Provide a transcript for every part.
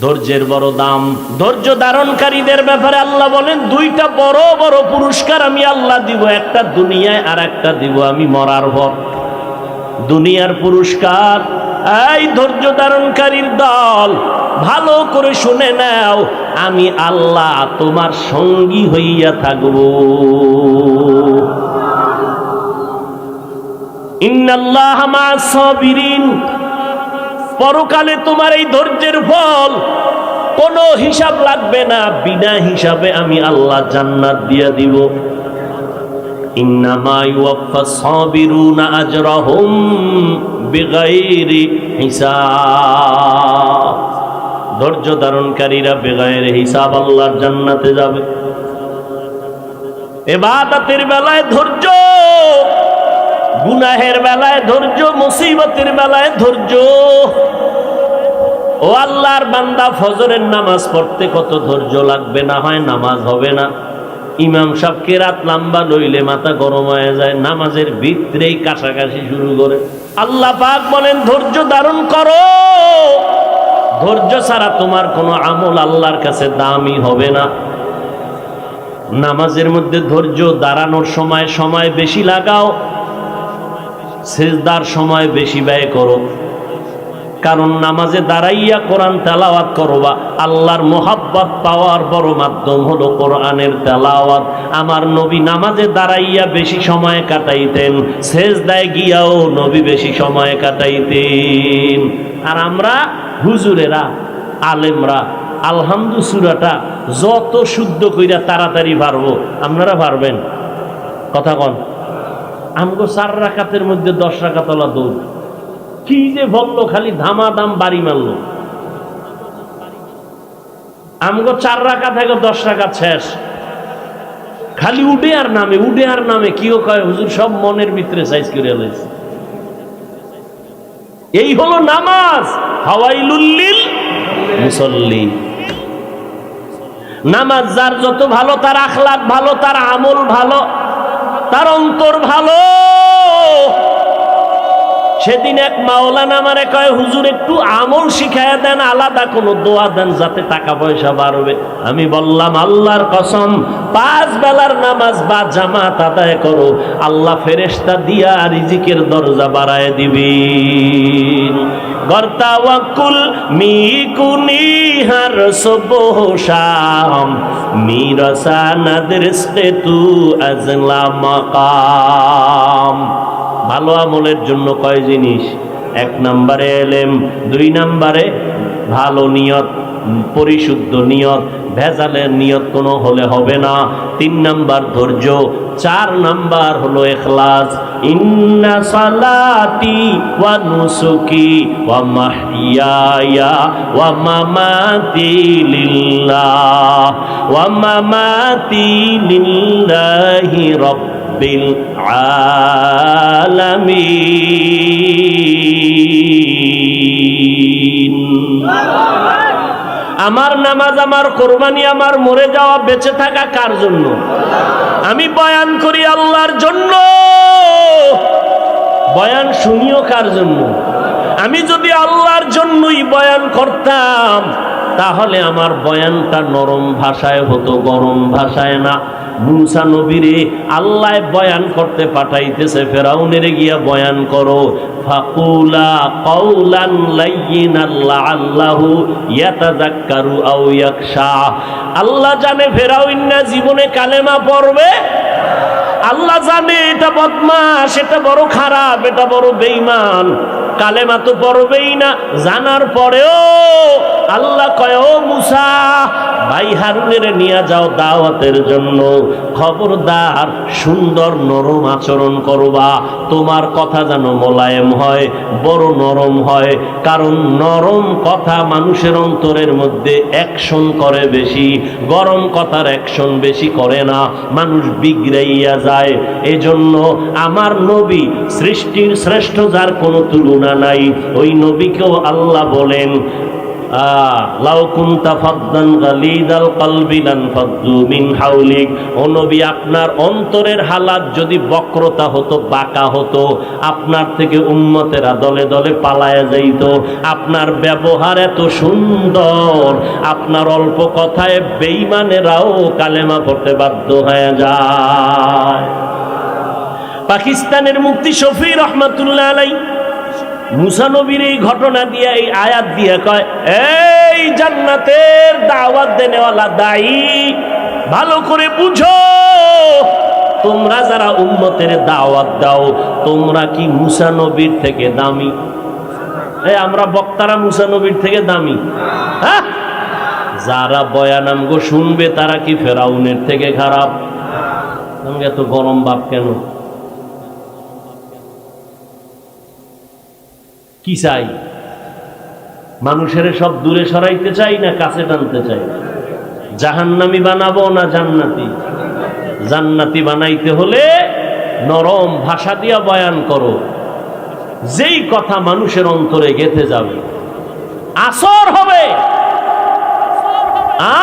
ধৈর্যের বড় দাম। ধৈর্য ধারণকারীদের ব্যাপারে আল্লাহ বলেন দুইটা বড় বড় পুরস্কার আমি আল্লাহ দিব, একটা দুনিয়ায় আর একটা দিব আমি মরার পর। দুনিয়ার পুরস্কার, এই ধৈর্য ধারণকারীর দল ভালো করে শুনে নাও, আমি আল্লাহ তোমার সঙ্গী হইয়া থাকব। ইন্নাল্লাহা মা'আস সাবিরিন, পরকালে তোমার এই ধৈর্যের ফল কোনো হিসাব লাগবে না, বিনা হিসাবে আমি আল্লাহ জান্নাত দিয়া দিব। ইন্নামা ইউওয়াফাস সাবিরুনা আজরাহুম বিগাইরি হিসাব। ধৈর্য ধারণকারীরা বেগায়ের হিসাব আল্লাহর জান্নাতে যাবে। ইবাদতের বেলায় ধৈর্য, গুনাহের বেলায় ধৈর্য, মুসিবতের বেলায় ধৈর্য। ও আল্লাহর বান্দা, ফজরের নামাজ পড়তে কত ধৈর্য লাগবে, না হয় নামাজ হবে না। ইমাম সাহেবকে রাত লম্বা লইলে মাথা গরম হয়ে যায়, নামাজের ভিতরেই কাশাকাশি শুরু করে। আল্লাহ পাক বলেন ধৈর্য ধারণ করো, ধৈর্য ছাড়া তোমার কোনো আমল আল্লাহর কাছে দামি হবে না। নামাজের মধ্যে ধৈর্য, দাঁড়ানোর সময় সময় বেশি লাগাও, সিজদার সময় বেশি ব্যয় করো, কারণ নামাজে দাঁড়াইয়া কোরআন তেলাওয়াত করবা। আল্লাহর মোহাব্বত পাওয়ার বড় মাধ্যম হলো কোরআনের তেলাওয়াত। আমার নবী নামাজে দাঁড়াইয়া বেশি সময় কাটাইতেন, সেজদায় গিয়াও নবী বেশি সময় কাটাইতেন। আর আমরা হুজুরেরা, আলেমরা আলহামদু সূরাটা যত শুদ্ধ কইরা তাড়াতাড়ি পারবো, আপনারা পারবেন? কথা কন। আমগো 4 রাকাতের মধ্যে 10 রাকাত ওলা দৌড়, কি যে বললো, খালি ধামাধাম বাড়ি মারলো। আমগো 4 রাকাত থেকে 10 রাকাত শেষ, খালি উডে আর নামে, উডে আর নামে। কিও কয় হুজুর সব মনের ভিতরে সাইজ করে লাইছে। এই হলো নামাজ। ফাওয়াইলুল লিল মুসাল্লিন। নামাজ যার যত ভালো, তার আখলাক ভালো, তার আমল ভালো, তার অন্তর ভালো। সেদিন এক মাওলানা আমারে কয় হুজুর একটু আমল শিখায়া দেন, আলাদা কোনো দোয়া দেন যাতে টাকা পয়সা বাড়বে। আমি বললাম আল্লাহর কসম, 5 বেলার নামাজ বা জামাত আদায় করো, আল্লাহ ফেরেশতা দিয়া রিজিকের দরজা বাড়ায় দিবেন। গর্তাওয়াকুল মিকুনি হার সুবহ শাম মিরাসানাদ রিজকে তু আজলা মাকাম। ভালো আমলের জন্য কয় জিনিস? 1 নম্বরে এলেম, 2 নম্বরে ভালো নিয়ত, পরিশুদ্ধ নিয়ত, ভেজালের নিয়ত কোনো হলে হবে না। 3 নম্বর ধৈর্য, 4 নম্বর হলো ইখলাস। ইন্না সালাতি ওয়া নুসুকি ওয়া মাহইয়ায়া ওয়া মামাতি লিল্লাহ ওয়া মামাতি লিল্লাহি রাব্বিল আলামিন। আমার নামাজ, আমার কোরবানি, আমার মরে যাওয়া, বেঁচে থাকা কার জন্য? আমি বয়ান করি আল্লাহর জন্য। বয়ান শুনিও কার জন্য? আমি যদি আল্লাহর জন্যই বয়ান করতাম, তাহলে আমার বয়ানটা নরম ভাষায় হতো, গরম ভাষায় না। মুসা নবীরে আল্লাহ বয়ান করতে পাঠাইতেছে, ফেরাউনের গিয়া বয়ান করো। ফাকুলা কাউলান লাইয়িনান লাআল্লাহু ইয়াতাযাক্কারু আও ইয়াখশা। আল্লাহ জানে ফেরাউন না জীবনে কালেমা পড়বে, আল্লাহ জানে এটা বদমাশ, এটা বড় খারাপ, এটা বড় বেঈমান, কালেমা তো পড়বেই না। জানার পরেও আল্লাহ কয় ও মুসা, ভাই হারুনের নিয়ে যাও দাওয়াতের জন্য, খবরদার সুন্দর নরম আচরণ করবা, তোমার কথা যেন মোলায়েম হয়, বড় নরম হয়। কারণ নরম কথা মানুষের অন্তরের মধ্যে অ্যাকশন করে বেশি, গরম কথার অ্যাকশন বেশি করে না, মানুষ বিগড়াইয়া যায়। এজন্য আমার নবী সৃষ্টির শ্রেষ্ঠ, যার কোনো তুলনা নাই, ওই নবীকেও আল্লাহ বলেন লাউ কুনতা ফাদ্দান গালিদাল কলবি লানফাদ্দু মিন হাওলিক। ও নবী, আপনার অন্তরের হালাত যদি বক্রতা হতো, বাঁকা হতো, আপনার থেকে উম্মতেরা দলে দলে পালায়া যাইত। আপনার ব্যবহার এত সুন্দর, আপনার অল্প কথায় বেঈমানেরাও কালেমা পড়তে বাধ্য হয়ে যায়। পাকিস্তানের মুফতি শফি রহমাতুল্লাহ আলাইহি মুসা নবীর এই ঘটনা দিয়ে, এই আয়াত দিয়ে কয়, এই জান্নাতের দাওয়াত দেনেওয়ালা দায়ী, ভালো করে বুঝো, তোমরা যারা উম্মতের দাওয়াত দাও, তোমরা কি মুসা নবীর থেকে দামি? আমরা বক্তারা মুসা নবীর থেকে দামি? হ্যাঁ, যারা বয়ান আমগো শুনবে তারা কি ফেরাউনের থেকে খারাপ? আমাকে এত গরম ভাব কেন? কি চাই? মানুষের সব দূরে সরাইতে চাই না কাছে টানতে চাই? জাহান্নামী বানাবো না জান্নাতি? জান্নাতি বানাইতে হলে নরম ভাষা দিয়া বয়ান করো, যেই কথা মানুষের অন্তরে গেঁথে যাবে, আসর হবে।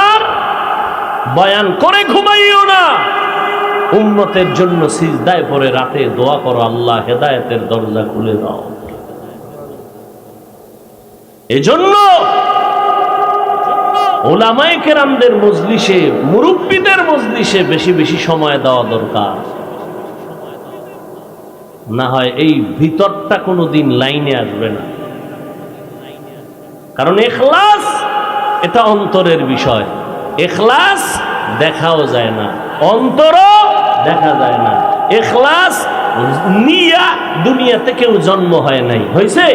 আর বয়ান করে ঘুমাইও না, উম্মতের জন্য সিজদায় পড়ে রাতে দোয়া করো, আল্লাহ হেদায়েতের দরজা খুলে দাও। এজন্য উলামায়ে কেরামদের মজলিসে, মুরব্বীদের মজলিসে বেশি বেশি সময় দেওয়া দরকার। না হয় এই ভিতরটা কোনোদিন লাইনে আসবে না। কারণ ইখলাস এটা অন্তরের বিষয়। ইখলাস দেখাও যায় না, অন্তরও দেখা যায় না। ইখলাস নিয়া দুনিয়াতে কেউ জন্ম হয় নাই, হয়েছে?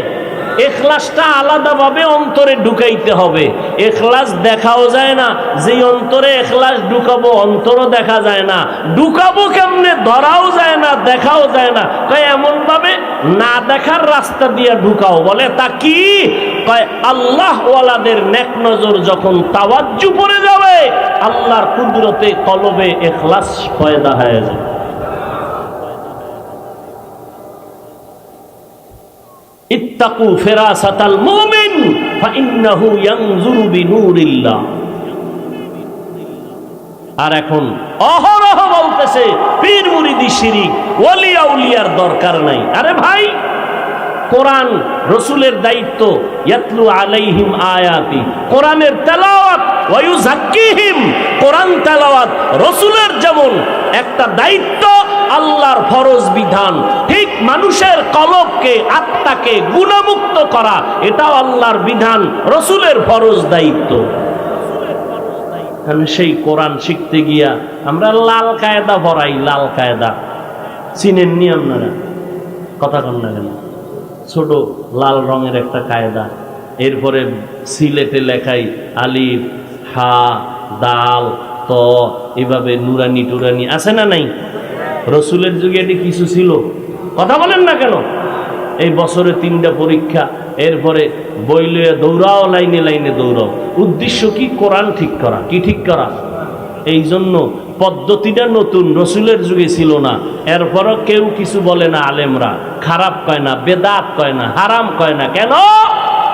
ইখলাসটা আলাদাভাবে অন্তরে ঢুকাইতে হবে। ইখলাস দেখাও যায় না, যেই অন্তরে ইখলাস ঢুকাবো অন্তরও দেখা যায় না। ঢুকাবো কেমনে? ধরাও যায় না, দেখাও যায় না। তাই এমন ভাবে না দেখার রাস্তা দিয়ে ঢুকাও। বলে তা কি? কয় আল্লাহ ওয়ালাদের নেক নজর যখন তাওয়াজ্জু পড়ে যাবে, আল্লাহর কুদরতে কলবে ইখলাস পয়দা হয়ে যায়। ইত্তাকু ফিরাসাতাল মুমিন ফাইন্নাহু ইয়ানজুরু বিনূরিল্লাহ। আর এখন অহরহ বলতেছে পীর মুরিদি শিরিক, ওলি আউলিয়ার দরকার নাই। আরে ভাই, কোরআন রাসূলের দায়িত্ব, ইয়াতলু আলাইহিম আয়াতি, কোরআনের তেলাওয়াত, ওয়া ইউযাক্কিহিম, কোরআন তেলাওয়াত রাসূলের যেমন একটা দায়িত্ব, আল্লাহর ফরজ বিধান, ঠিক মানুষের কলবকে, আত্মাকে গুনাহমুক্ত করা, এটাও আল্লাহর বিধান, রাসূলের ফরজ দায়িত্ব। কারণ সেই কোরআন শিখতে গিয়া আমরা লাল কায়দা পড়াই। লাল কায়দা চিনেননি আপনারা? কথা কন না কেন? ছোট লাল রঙের একটা কায়দা, এরপরে সিলেটে লেখাই আলিফ, হা, দাল, ত, এভাবে নুরানি টুরানি আছে না নাই? রসুলের যুগে এটি কিছু ছিল? কথা বলেন না কেন? এই বছরে 3টা পরীক্ষা, এরপরে বই লইয়া দৌড়াও, লাইনে লাইনে দৌড়াও। উদ্দেশ্য কি? কোরআন ঠিক করা। কি ঠিক করা? এই জন্য পদ্ধতিটা নতুন, রসুলের যুগে ছিল না। এরপরও কেউ কিছু বলে না, আলেমরা খারাপ কয় না, বেদাত কয় না, হারাম কয় না। কেন?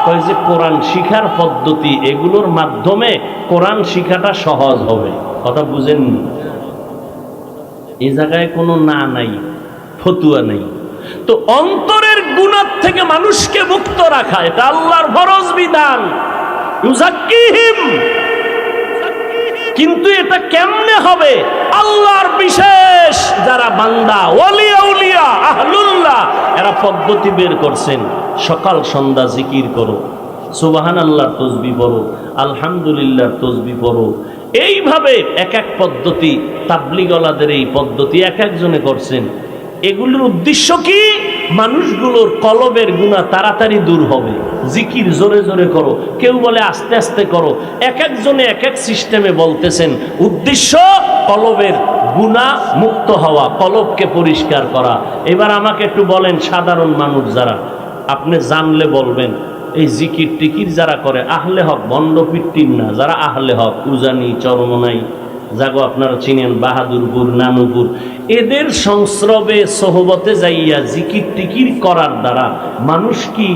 কয় যে কোরআন শিখার পদ্ধতি, এগুলোর মাধ্যমে কোরআন শিখাটা সহজ হবে। কথা বুঝেননি? এই জায়গায় কোনো না নাই, ফতুয়া নেই। তো অন্তরের গুনাহ থেকে মানুষকে মুক্ত রাখা, এটা আল্লাহর ফরজ বিধান। ইউযাক্কিহিম, কিন্তু এটা কেমনে হবে? আল্লাহর বিশেষ যারা বান্দা, ওলি আউলিয়া, আহলুল্লাহ, এরা পদ্ধতি বের করছেন। সকাল সন্ধ্যা জিকির করো, সুবহানাল্লাহর তাসবিহ পড়ো, আলহামদুলিল্লাহর তাসবিহ পড়ো। এইভাবে এক এক পদ্ধতি, তাবলীগওয়ালাদের এই পদ্ধতি এক একজনে করছেন। এগুলোর উদ্দেশ্য কি? মানুষগুলোর কলবের গুনাহ তাড়াতাড়ি দূর হবে। জিকির জোরে জোরে করো, কেউ বলে আস্তে আস্তে করো। এক একজনে এক এক সিস্টেমে বলতেছেন। উদ্দেশ্য কলবের গুনাহ মুক্ত হওয়া, কলবকে পরিষ্কার করা। এবার আমাকে একটু বলেন, সাধারণ মানুষ যারা, আপনি জানলে বলবেন, এই জিকির টিকির যারা করে আহলে হক, বন্ড পিট্টির না, যারা আহলে হক, উজানি, চরমনাই, যাগো আপনারা চিনেন, বাহাদুরপুর, নানুপুর, এদের সংস্রবে সোহবতে যাইয়া জিকির টিকির করার দ্বারা মানুষ কি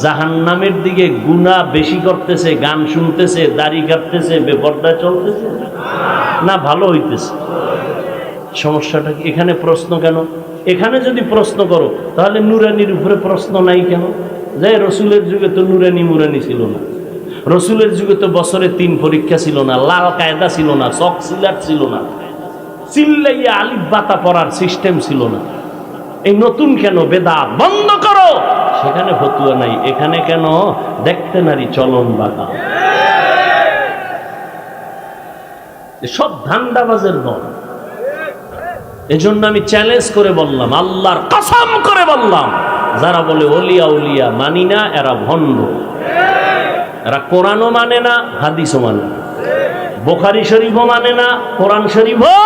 জাহান্নামের দিকে গুনাহ বেশি করতেছে, গান শুনতেছে, দাড়ি কাটতেছে, বেপরদায় চলতেছে, না ভালো হইতেছে? সমস্যাটা কি এখানে? প্রশ্ন কেন? এখানে যদি প্রশ্ন করো তাহলে নুরানির উপরে প্রশ্ন নাই কেন? যে রসুলের যুগে তো নুরানি মুরানি ছিল না, রসুলের যুগে তো বছরে 3 পরীক্ষা ছিল না, লাল কায়দা ছিল না, চক সিলার ছিল না, চিল্লাইয়া আলিফ বাতা পড়ার সিস্টেম ছিল না। এই নতুন কেন? বেদাত বন্ধ করো। সেখানে ফতুয়া নাই। এখানে কেন? দেখতে নারী চলন বাঁকা। সব ধান্দাবাজের দল। এজন্য আমি চ্যালেঞ্জ করে বললাম, আল্লাহর কসম করে বললাম, যারা বলে ওলিয়া উলিয়া মানি না, এরা ভণ্ড। এরা কোরআনও মানে না, হাদিসও মানে না, বুখারী শরীফও মানে না, কোরআন শরীফও।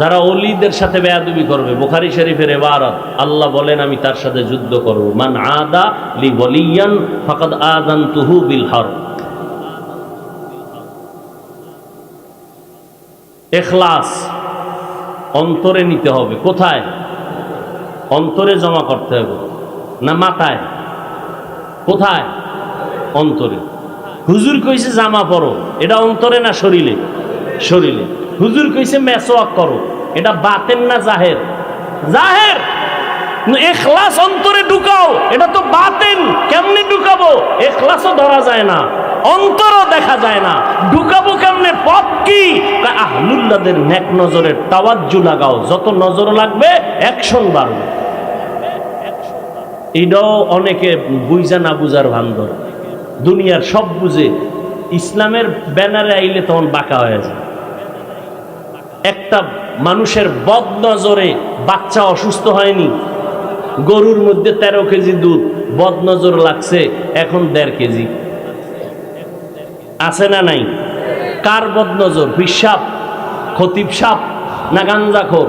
যারা ওলিদের সাথে বেয়াদবি করবে, বুখারী শরীফের ইবারত, আল্লাহ বলেন আমি তার সাথে যুদ্ধ করব। মান আদা লি ওয়ালিয়ান ফাকাদ আযানতুহু বিল হারব। ইখলাস অন্তরে নিতে হবে। কোথায়? অন্তরে জমা করতে হবে, না মাথায়? কোথায়? অন্তরে। হুজুর কইছে জামা পরো, এটা অন্তরে না শরীরে? শরীরে। হুজুর কইছে মেসওয়াক করো, এটা বাতেন না জাহের? জাহের। ইখলাস অন্তরে ঢুকাও, এটা তো বাতেন। কেমনে ঢুকাবো? ইখলাসও ধরা যায় না, অন্তরও দেখা যায় না, ঢুকাবো কেমনে? পথ কি? আহলুল্লাহদের নেক নজরের তাওয়াজ্জু লাগাও, যত নজর লাগবে অ্যাকশন বাড়বে। এটাও অনেকে বুঝা না বুঝার ভান ধরে, দুনিয়ার সব বুঝে, ইসলামের ব্যানারে আইলে তখন বাঁকা হয়ে যায়। একটা মানুষের বদ নজরে বাচ্চা অসুস্থ হয়নি, গরুর মধ্যে 13 কেজি দুধ, বদ নজর লাগছে, এখন 1.5 কেজি। আছে না নাই? কার বদ নজর? পিসাব, খতিব সাপ, না গাঞ্জাখোর?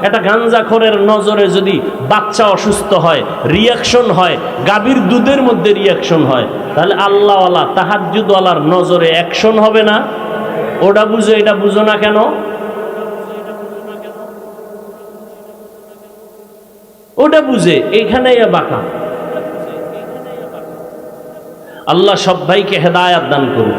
একটা গাঞ্জাখোরের নজরে যদি বাচ্চা অসুস্থ হয়, রিয়াকশন হয়, গাভীর দুধের মধ্যে রিয়াকশন হয়, তাহলে আল্লাহওয়ালা তাহাজ্জুদওয়ালার নজরে অ্যাকশন হবে না? ওটা বুঝো, এটা বুঝো না কেন? ওটা বুঝে এইখানে বাঁকা। আল্লাহ সব ভাইকে হেদায়াত দান করুন।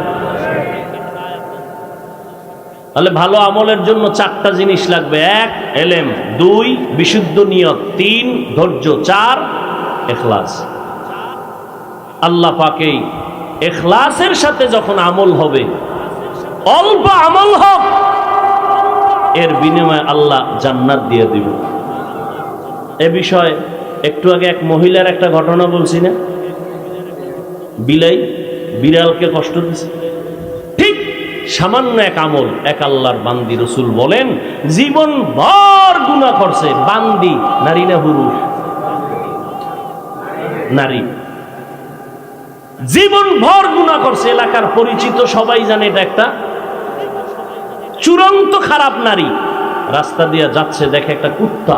তাহলে ভালো আমলের জন্য 4টা জিনিস লাগবে। 1 ইলম, 2 বিশুদ্ধ নিয়ত, 3 ধৈর্য, 4 ইখলাস। আল্লাহ পাকেই ইখলাসের সাথে যখন আমল হবে, অল্প আমল হোক, এর বিনিময়ে আল্লাহ জান্নাত দিয়ে দিবেন। এ বিষয়ে একটু আগে এক মহিলার একটা ঘটনা বলছি না? বিলাই বিড়ালকে কষ্ট দিছে। ঠিক সামান্য এক আমল, এক আল্লাহর বান্দি, রসুল বলেন জীবন ভর গুনাহ করছে। বান্দি নারী না পুরুষ? নারী। জীবন ভর গুনাহ করছে, এলাকার পরিচিত, সবাই জানে এটা একটা চূড়ান্ত খারাপ নারী। রাস্তা দিয়ে যাচ্ছে, দেখে একটা কুত্তা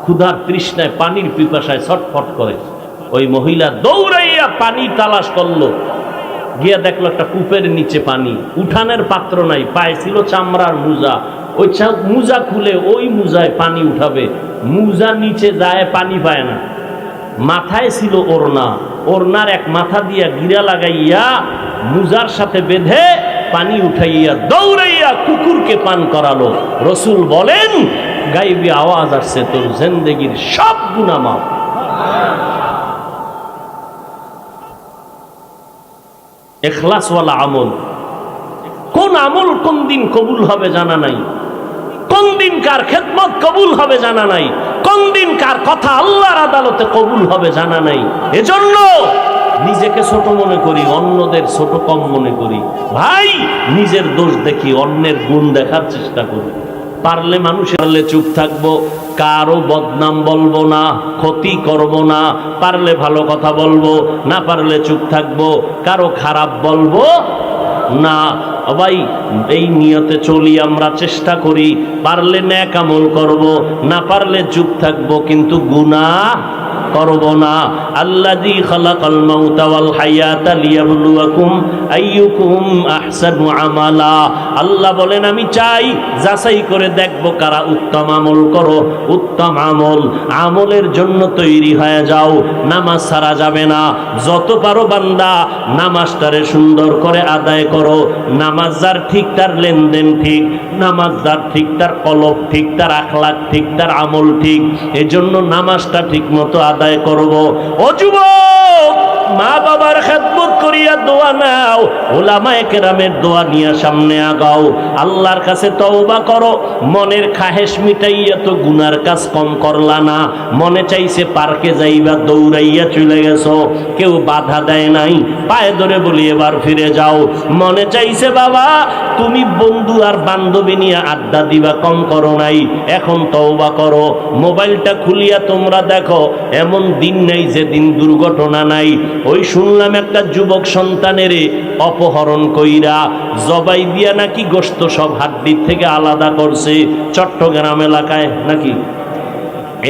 ক্ষুধার তৃষ্ণায়, পানির পিপাসায় ছটফট করে। ওই মহিলা দৌড়াইয়া পানি তালাশ করলো, গিয়া দেখলো একটা কূপের নিচে পানি, উঠানের পাত্র নাই, পায়ে ছিল চামড়ার মুজা। ওই মুজা খুলে ওই মুজায় পানি উঠাবে, মুজা নিচে যায়, পানি পায় না। মাথায় ছিল ওড়না, ওড়নার এক মাথা দিয়া গিরা লাগাইয়া মুজার সাথে বেঁধে পানি উঠাইয়া দৌড়াইয়া কুকুরকে পান করালো। রসুল বলেন গাইবি আওয়াজ আসছে, তোর জিন্দেগির সব গুনাহ মাফ। ইখলাসওয়ালা আমল। কোন আমল কোন দিন কবুল হবে জানা নাই, কোন দিন কার খেদমত কবুল হবে জানা নাই, কোন দিন কার কথা আল্লাহর আদালতে কবুল হবে জানা নাই। এজন্য নিজেকে ছোট মনে করি, অন্যদের ছোট কম মনে করি। ভাই, নিজের দোষ দেখি, অন্যের গুণ দেখার চেষ্টা করি। পারলে মানুষের পারলে চুপ থাকবো, কারো বদনাম বলবো না, ক্ষতি করব না। পারলে ভালো কথা বলবো, না পারলে চুপ থাকবো, কারো খারাপ বলবো না। ভাই, এই নিয়তে চলি, আমরা চেষ্টা করি। পারলে নেক আমল করব, না পারলে চুপ থাকবো, কিন্তু গুনাহ করব না। আল্লাযী খালাকাল মাউতা ওয়াল হায়াতা লিয়াবলুয়াকুম আইয়ুকুম আহসানু আমালা। আল্লাহ বলেন আমি চাই যাচাই করে দেখব কারা উত্তম আমল করো। উত্তম আমল, আমলের জন্য তৈরি হয়ে যাও, নামাজ ছাড়া যাবে না। যত পারো বান্দা নামাজটারে সুন্দর করে আদায় করো। নামাজ যার ঠিক তার লেনদেন ঠিক, নামাজ যার ঠিক তার কলব ঠিক, তার আখলাক ঠিক, তার আমল ঠিক। এজন্য নামাজটা ঠিক মতো আদায় করব। ও যুবক, মা বাবার খেদমত করিয়া দোয়া নাও, ওলামায়ে কেরামের দোয়া নিয়ে সামনে আগাও। আল্লাহর কাছে তওবা করো। মনের খাহেশ মিটাইয়া তো গুনার কাজ কম করলা না। মনে চাইছে পার্কে যাইবা, দৌড়াইয়া চলে গেছো, কেউ বাধা দেয় নাই, পায়ে ধরে বলি এবার ফিরে যাও। মনে চাইছে বাবা তুমি বন্ধু আর বান্ধবী নিয়ে আড্ডা দিবা, কম করো নাই, এখন তওবা করো। মোবাইলটা খুলিয়া তোমরা দেখো, এমন দিন নেই যে দিন দুর্ঘটনা নাই। ওই শুনলাম একটা যুবক সন্তানের অপহরণ কইরা জবাই দিয়া নাকি গোশত সব হাড্ডির থেকে আলাদা করছে চট্টগ্রাম এলাকায় নাকি।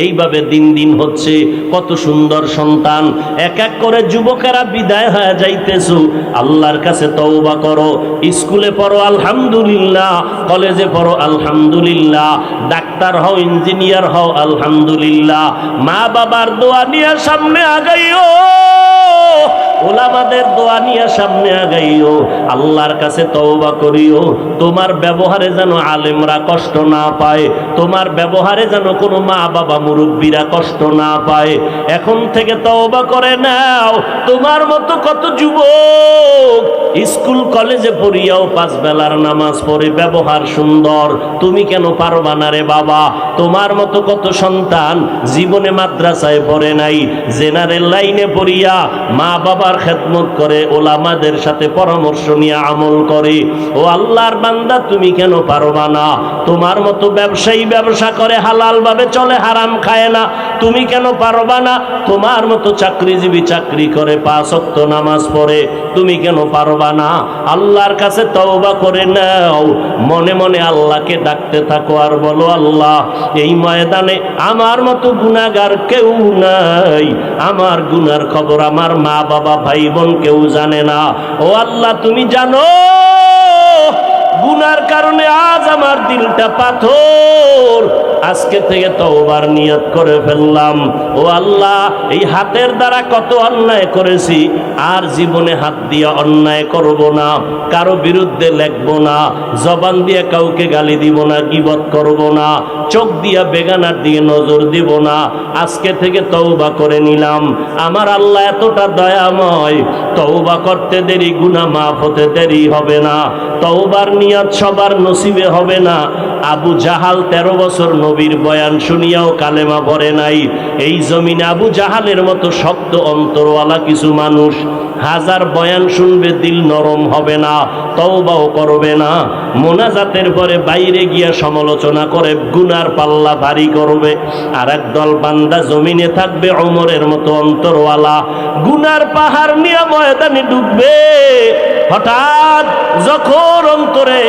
এইভাবে দিন দিন হচ্ছে। কত সুন্দর সন্তান, এক এক করে যুবকেরা বিদায় হয়ে যাইতেছু। আল্লাহর কাছে তওবা করো। স্কুলে পড়ো আলহামদুলিল্লাহ, কলেজে পড়ো আলহামদুলিল্লাহ, ডাক্তার হও, ইঞ্জিনিয়ার হও আলহামদুলিল্লাহ। মা বাবার দোয়া নিয়ে সামনে আগাইও, ওলামাদের দোয়া নিয়ে সামনে আগাইও। আল্লাহর কাছে তওবা করিও। তোমার ব্যবহারে যেন আলেমরা কষ্ট না পায়, তোমার ব্যবহারে যেন কোনো মা বাবা মুরব্বীরা কষ্ট না পায়। এখন থেকে তওবা করে নাও। তোমার মতো কত যুবক স্কুল কলেজে পড়িয়াও 5 বেলার নামাজ পড়ে, ব্যবহার সুন্দর, তুমি কেন পারবা না রে বাবা? তোমার মতো কত সন্তান জীবনে মাদ্রাসায় পড়ে নাই, জেনারেল লাইনে পড়িয়া মা বাবার খেদমত করে, ওলামাদের সাথে পরামর্শ নিয়ে আমল করে। ও আল্লাহর বান্দা, তুমি কেন পারবা না? তোমার মতো ব্যবসায়ী ব্যবসা করে হালাল ভাবে চলে, হারাম খায় না, তুমি কেন পারবা না? তোমার মতো চাকরিজীবী চাকরি করে 5 ওয়াক্ত নামাজ পড়ে, তুমি কেন পারবা না? আল্লাহর কাছে তওবা করে নাও। মনে মনে আল্লাহকে ডাকতে থাকো আর বলো, আল্লাহ এই ময়দানে আমার মতো গুনাহগার কেউ নাই, আমার গুনার খবর আমার মা বাবা ভাই বোন কেউ জানে না। ও আল্লাহ তুমি জানো, গুনার কারণে আজ আমার দিলটা পাথর। আজকে থেকে তওবার নিয়ত করে ফেললাম। ও আল্লাহ, এই হাতের দ্বারা কত অন্যায় করেছি, আর জীবনে হাত দিয়ে অন্যায় করব না, কারো বিরুদ্ধে লেখব না, জবান দিয়ে কাউকে গালি দিব না, গীবত করব না, চোখ দিয়া বেগানার দিয়ে নজর দিব না। আজকে থেকে তওবা করে নিলাম। আমার আল্লাহ এতটা দয়াময়, তওবা করতে দেরি গুনাহ মাফ হতে দেরি হবে না। তওবার নিয়ত সবার নসিবে হবে না। আবু জাহাল 13 বছর নবীর বয়ান শুনিয়াও কালেমা পড়ে নাই। এই জমিনে আবু জাহালের মতো শক্ত অন্তরওয়ালা কিছু মানুষ 1000 বয়ান শুনবে, দিল নরম হবে না, তওবাও করবে না। মোনাজাতের পরে বাইরে গিয়া সমালোচনা করে গুনার পাল্লা ভারী করবে। আর একদল বান্দা জমিনে থাকবে ওমরের মতো অন্তরওয়ালা, গুনার পাহাড় নিয়ে ময়দানে ডুববে। হঠাৎ যখন অন্তরে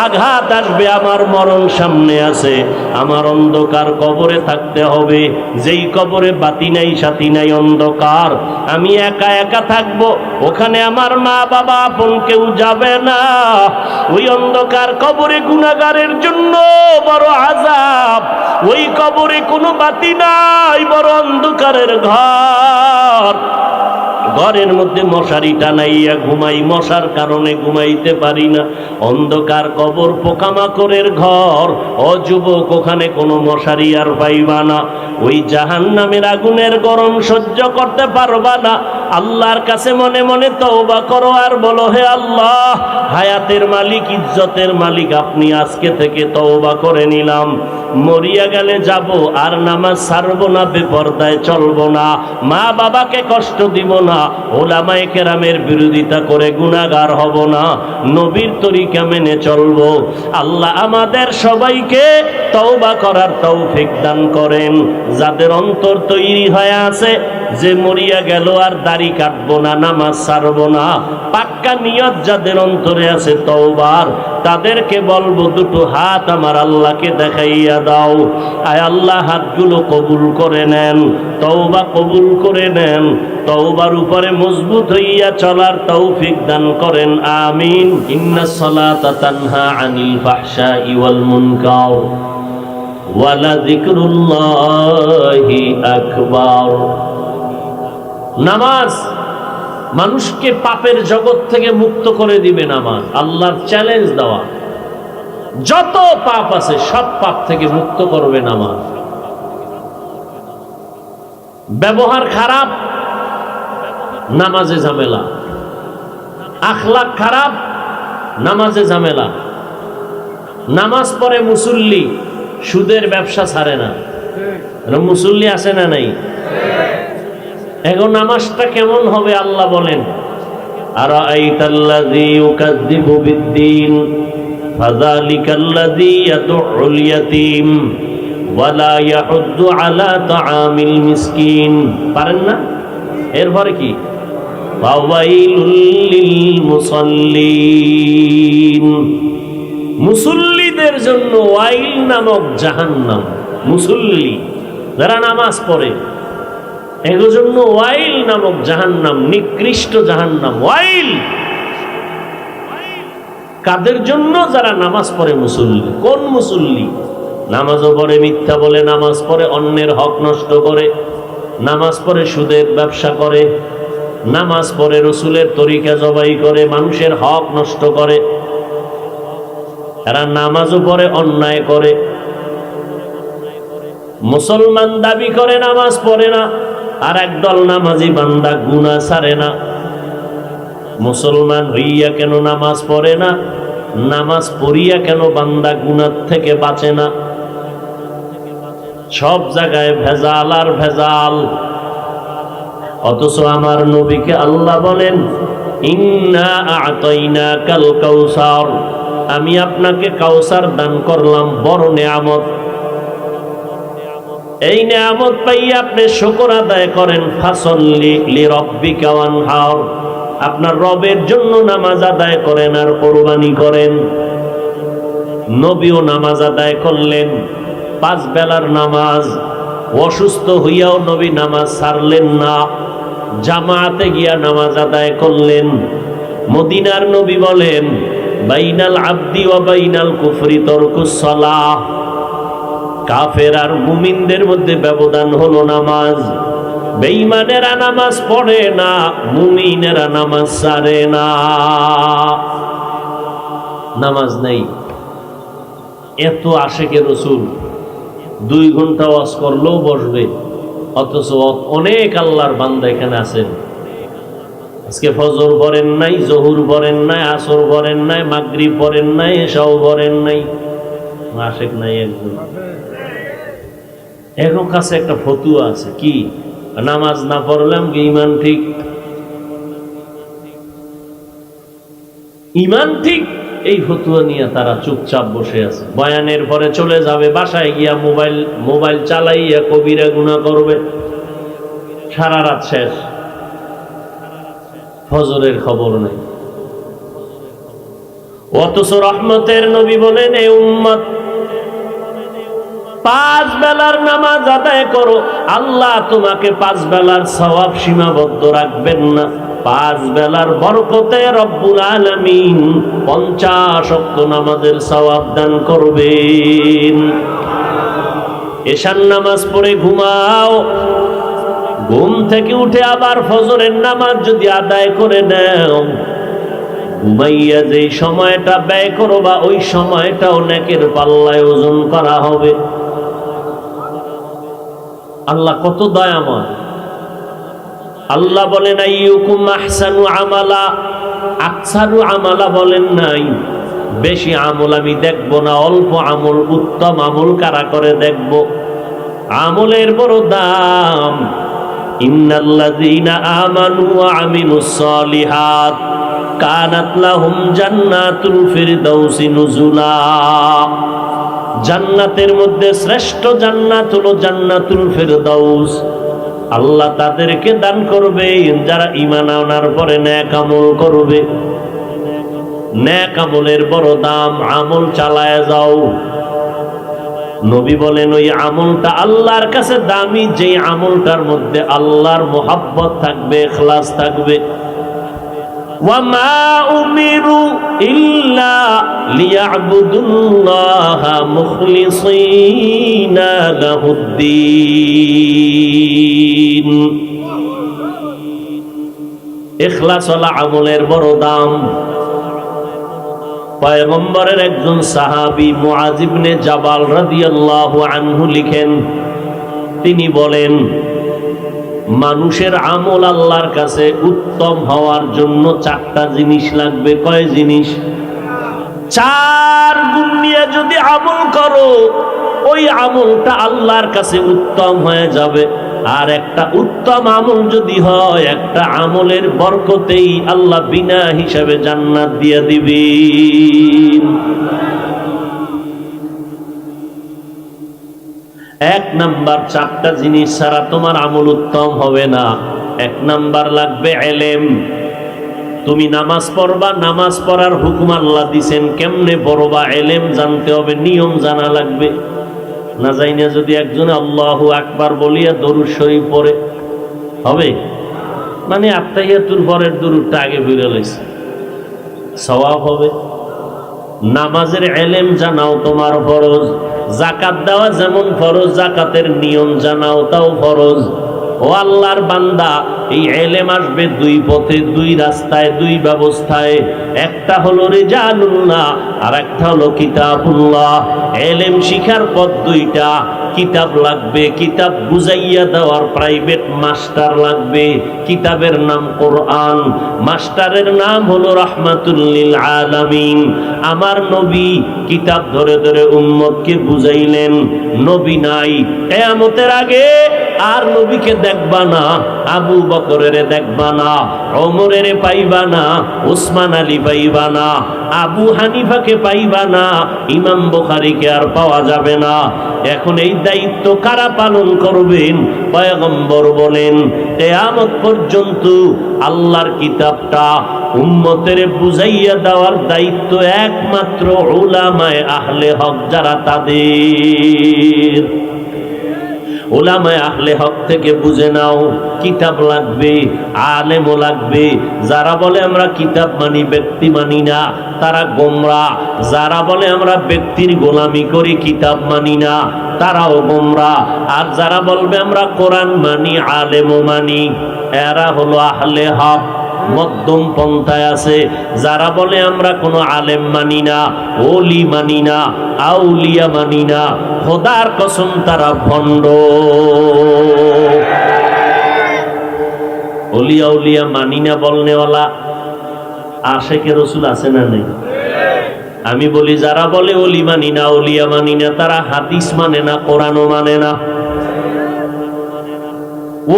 আঘাত আসবে, আমার মরণ সামনে আছে, আমার অন্ধকার কবরে থাকতে হবে, যেই কবরে বাতি নাই সাথী নাই, অন্ধকার, আমি একা একা থাকব, ওখানে আমার মা বাবা আপন কেউ যাবে না। ওই অন্ধকার কবরে গুনাহগারের জন্য বড় আযাব। ওই কবরে কোনো বাতি নাই, বড় অন্ধকারের ঘর। ঘরের মধ্যে মশারি টানাইয়া ঘুমাই, মশার কারণে ঘুমাইতে পারি না। অন্ধকার কবর, পোকামাকড়ের ঘর। অযুবক, ওখানে কোনো মশারি আর পাইবা না। ওই জাহান্নামের আগুনের গরম সহ্য করতে পারবা না। আল্লাহর কাছে মনে মনে তওবা করো আর বলো, হে আল্লাহ, হায়াতের মালিক, ইজ্জতের মালিক আপনি, আজকে থেকে তওবা করে নিলাম। মরিয়া গেলে যাব, আর নামাজ ছাড়বো না, বেপরদায় চলবো না, মা বাবাকে কষ্ট দিব না, ওলামায়ে কেরামের বিরোধিতা করে গুনাহগার হব না, নবীর তরিকা মেনে চলবো। আল্লাহ আমাদের সবাইকে তওবা করার তৌফিক দান করেন। যাদের অন্তর তৈরি হয়ে আছে, যে মরিয়া গেল আর দাড়ি কাটবো না, নামাজ ছাড়বো না, পাক্কা নিয়ত যাদের অন্তরে আছে তওবার, তাদেরকে বলবো দুটো হাত আমার আল্লাহকে দেখাইয়া দাও। আয় আল্লাহ, হাতগুলো কবুল করে নেন, তওবা কবুল করে নেন, তওবার উপরে মজবুত হইয়া চলার তৌফিক দান করেন, আমিন। ইন্নাস সালাতা তানহা আনিল ফাহশাই ওয়াল মুনকার ওয়ালা যিকরুল্লাহি আকবার। নামাজ মানুষকে পাপের জগৎ থেকে মুক্ত করে দিবে। নামাজ আল্লাহর চ্যালেঞ্জ দেওয়া, যত পাপ আছে সব পাপ থেকে মুক্ত করবে নামাজ। ব্যবহার খারাপ, নামাজে ঝামেলা। আখলাক খারাপ, নামাজে ঝামেলা। নামাজ পড়ে মুসল্লি, সুদের ব্যবসা ছাড়ে না। মুসল্লি আছে না নাই? এখন নামাজটা কেমন হবে আল্লাহ বলেন, আরাআইতাল্লাযী ইউকাযযিবু বিদ্দীন ফাযালিকাল্লাযী ইয়াদউল ইয়াতীম ওয়ালা ইয়াহুদ্দু আলা তাআমিল মিসকিন। পারেন না? এরপরে কি? ফাওয়াইলুল লিল মুসাল্লিন। মুসল্লিদের জন্য ওয়াইল নামক জাহান্নাম। মুসল্লি যারা নামাজ পড়ে এর জন্য ওয়াইল নামক জাহান্নাম, নিকৃষ্ট জাহান্নাম। ওয়াইল কাদের জন্য? যারা নামাজ পড়ে মুসল্লি। কোন মুসল্লি? নামাজও পড়ে, মিথ্যা বলে, নামাজ পড়ে অন্যের হক নষ্ট করে, নামাজ পড়ে সুদের ব্যবসা করে, নামাজ পড়ে রসুলের তরিকা জবাই করে, মানুষের হক নষ্ট করে। এরা নামাজও পড়ে অন্যায় করে। মুসলমান দাবি করে নামাজ পড়ে না, আর একদল নামাজি বান্দা গুনাহ ছাড়ে না। মুসলমান হইয়া কেন নামাজ পড়ে না? নামাজ পড়িয়া কেন বান্দা গুনাহ থেকে বাঁচে না? সব জায়গায় ভেজাল আর ভেজাল। অথচ আমার নবীকে আল্লাহ বলেন, ইন্না আ'তাইনাকাল কাউসার, আমি আপনাকে কাউসার দান করলাম, বড় নেয়ামত। এই নেয়ামত পাইয়া আপনি শুকর আদায় করেন। ফাসল্লি লিরাব্বিকা ওয়ানহার, আপনার রবের জন্য নামাজ আদায় করেন আর কুরবানি করেন। নবীও নামাজ আদায় করলেন, 5 বেলার নামাজ। অসুস্থ হইয়াও নবী নামাজ ছাড়লেন না, জামাতে গিয়া নামাজ আদায় করলেন। মদিনার নবী বলেন, বাইনাল আবদি ওয়া বাইনাল কুফরি তারকুস সালাহ। কাফের আর মুমিনদের মধ্যে ব্যবধান হলো নামাজ। বেঈমানেরা নামাজ পড়ে না, মুমিনেরা নামাজ ছাড়ে না। নামাজ নেই। এত আশেকে রসুল 2 ঘন্টা ওয়াজ করলেও বসবে, অথচ অনেক আল্লাহর বান্দা এখানে আছেন। আজকে ফজর পড়েন নাই, জহুর পড়েন নাই, আসর পড়েন নাই, মাগরিব পড়েন নাই, এশাও পড়েন নাই, আশেক নাই একজন। এর কাছে একটা ফতুয়া আছে, কি? নামাজ না পড়লাম কি ইমান ঠিক? ইমান ঠিক, এই ফতুয়া নিয়ে তারা চুপচাপ বসে আছে। বয়ানের পরে চলে যাবে বাসায় গিয়া মোবাইল চালাইয়া কবিরা গুনাহ করবে, সারা রাত শেষ, ফজরের খবর নেই। অথচ রহমতের নবী বলেন, এ উম্মত 5 বেলার নামাজ আদায় করো, আল্লাহ তোমাকে 5 বেলার সওয়াব সীমাবদ্ধ রাখবেন না। 5 বেলার বরকতে রব্বুল আলামিন 50 ওয়াক্ত নামাজের সওয়াব দান করবেন। এশার নামাজ পড়ে ঘুমাও, ঘুম থেকে উঠে আবার ফজরের নামাজ যদি আদায় করে নাও, ঘুমাইয়া যেই সময়টা ব্যয় করবা ওই সময়টাও নেকের পাল্লায় ওজন করা হবে। আল্লাহ কত দয়াময়। আল্লাহ বলেন, আইয়ুকুম আহসানু আমালা, আকসারু আমালা বলেন নাই। বেশি আমল আমি দেখব না, অল্প আমল, উত্তম আমল কারা করে দেখব। আমলের বড় দাম। ইন্নাল্লাযীনা আমানু ওয়া আমিলুস সালিহাত কানাত লাহুম জান্নাতুল ফিরদাউসি নুজুলা। জান্নাতের মধ্যে শ্রেষ্ঠ জান্নাত হলো জান্নাতুল ফিরদাউস। আল্লাহ তাদেরকে দান করবে যারা ঈমান আনার পরে নেক আমল করবে। নেক আমলের বড় দাম, আমল চালায় যাও। নবী বলেন ওই আমলটা আল্লাহর কাছে দামি, যে আমলটার মধ্যে আল্লাহর মোহাব্বত থাকবে, ইখলাস থাকবে। ওয়ামা উমিরু ইল্লা লিয়াবুদুল্লাহা মুখলিসিনা লাহুদ্দিন। ইখলাস ওয়ালা আমলের বড় দাম। পয়গম্বরের একজন সাহাবী মুআয ইবনে জাবাল রাদিয়াল্লাহু আনহু লিখেন, তিনি বলেন মানুষের আমল আল্লাহর কাছে উত্তম হওয়ার জন্য 4টা জিনিস লাগবে। কয় জিনিস? 4 গুণ নিয়ে যদি আমল করো ওই আমলটা আল্লাহর কাছে উত্তম হয়ে যাবে। আর একটা উত্তম আমল যদি হয়, একটা আমলের বরকতেই আল্লাহ বিনা হিসাবে জান্নাত দিয়ে দিবেন। 1 নাম্বার, 4টা জিনিস ছাড়া তোমার আমল উত্তম হবে না। 1 নাম্বার লাগবে ইলম। তুমি নামাজ পড়বা, নামাজ পড়ার হুকুম আল্লাহ দিবেন, কেমনে পড়বা ইলম জানতে হবে, নিয়ম জানা লাগবে। না জানি যদি একজন আল্লাহু আকবার বলিয়া দরুদ শরীফ পড়ে হবে? মানে আত্তাহিয়াতুর পরের দরুদটা আগে বেরিয়ে লইছে, সওয়াব হবে। নামাজের ইলম জানাও তোমার ফরজ। যাকাত দেওয়া যেমন ফরজ, যাকাতের নিয়ম জানাও তাও ফরজ। ও আল্লাহর বান্দা, এই ইলম আসবে 2 পথে, 2 রাস্তায়, 2 ব্যবস্থায়। একটা হলো রিজালুল্লাহ আর একটা হলো কিতাবুল্লাহ। ইলম শিখার পথ 2টা। কিতাব লাগবে, কিতাব বুঝাইয়া দেওয়ার প্রাইভেট মাস্টার লাগবে। কিতাবের নাম কোরআন, মাস্টারের নাম হলো রাহমাতুল লিল আলামিন। আমার নবী কিতাব ধরে ধরে উম্মতকে বুঝাইলেন। নবী নাই, কিয়ামতের আগে আর নবীকে দেখবা না, আবু বকরের দেখবা না, ওমরের পাইবা না, উসমান আলী পাইবা না, আবু হানিফাকে পাইবা না, ইমাম বুখারীকে আর পাওয়া যাবে না। এখন এই দায়িত্ব কারা পালন করবেন? পয়গম্বর বলেন কিয়ামত পর্যন্ত আল্লাহর কিতাবটা উম্মতের বুঝাইয়া দেওয়ার দায়িত্ব একমাত্র উলামায়ে আহলে হক যারা তাদের। উলামায়ে আহলে হক থেকে বুঝে নাও, কিতাব লাগবে, আলেমও লাগবে। যারা বলে আমরা কিতাব মানি, ব্যক্তি মানি না, তারা গোমরাহ। যারা বলে আমরা ব্যক্তির গোলামি করি, কিতাব মানি না, তারাও গোমরাহ। আর যারা বলবে আমরা কোরআন মানি, আলেমও মানি, এরা হলো আহলে হক, মধ্যম পন্থায় আছে। যারা বলে আমরা কোনো আলেম মানি না, ওলি মানি না, আউলিয়া মানি না, খোদার কসম তারা ভণ্ড। ওলিয়া উলিয়া মানি না বলনেওয়ালা আশেকে রসুল আছে না নেই? আমি বলি যারা বলে ওলি মানি না, ওলিয়া মানি না, তারা হাদিস মানে না, কোরআনও মানে না।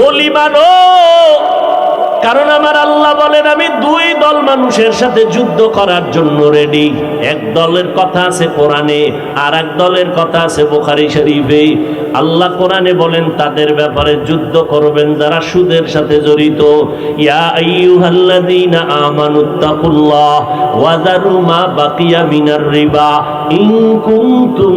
ওলি মানো, কারণ আমার আল্লাহ বলেন আমি 2 দল মানুষের সাথে যুদ্ধ করার জন্য রেডি। এক দলের কথা আছে কোরআনে, আর এক দলের কথা আছে বুখারী শরীফে। আল্লাহ কোরআনে বলেন তাদের ব্যাপারে যুদ্ধ করবেন যারা সুদের সাথে জড়িত। ইয়া আইয়ুহাল্লাযীনা আমানুত্তাকুল্লাহ ওয়া যারু মা বাকিয়া মিনার রিবা ইন কুনতুম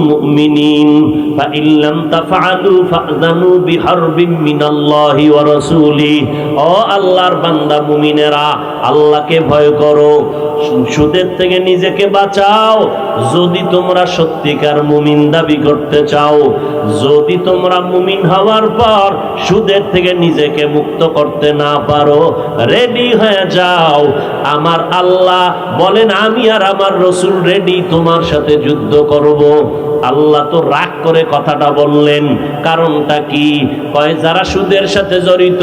মুমিনিন ফা ইন লাম তাফআলু ফাযনু বিহারবিন মিনাল্লাহি ওয়া রাসূলিহি। ও আল্লাহর বান্দা মুমিনেরা, আল্লাহকে ভয় করো, সুদের থেকে নিজেকে বাঁচাও। যদি তোমরা সত্যিকার মুমিন দাবি করতে চাও, যদি তোমরা মুমিন হওয়ার পর সুদের থেকে নিজেকে মুক্ত করতে না পারো, রেডি হয়ে যাও। আমার আল্লাহ বলেন আমি আর আমার রাসূল রেডি তোমার সাথে যুদ্ধ করব। আল্লাহ তো রাগ করে কথাটা বললেন, কারণটা কি? কয় যারা সুদের সাথে জড়িত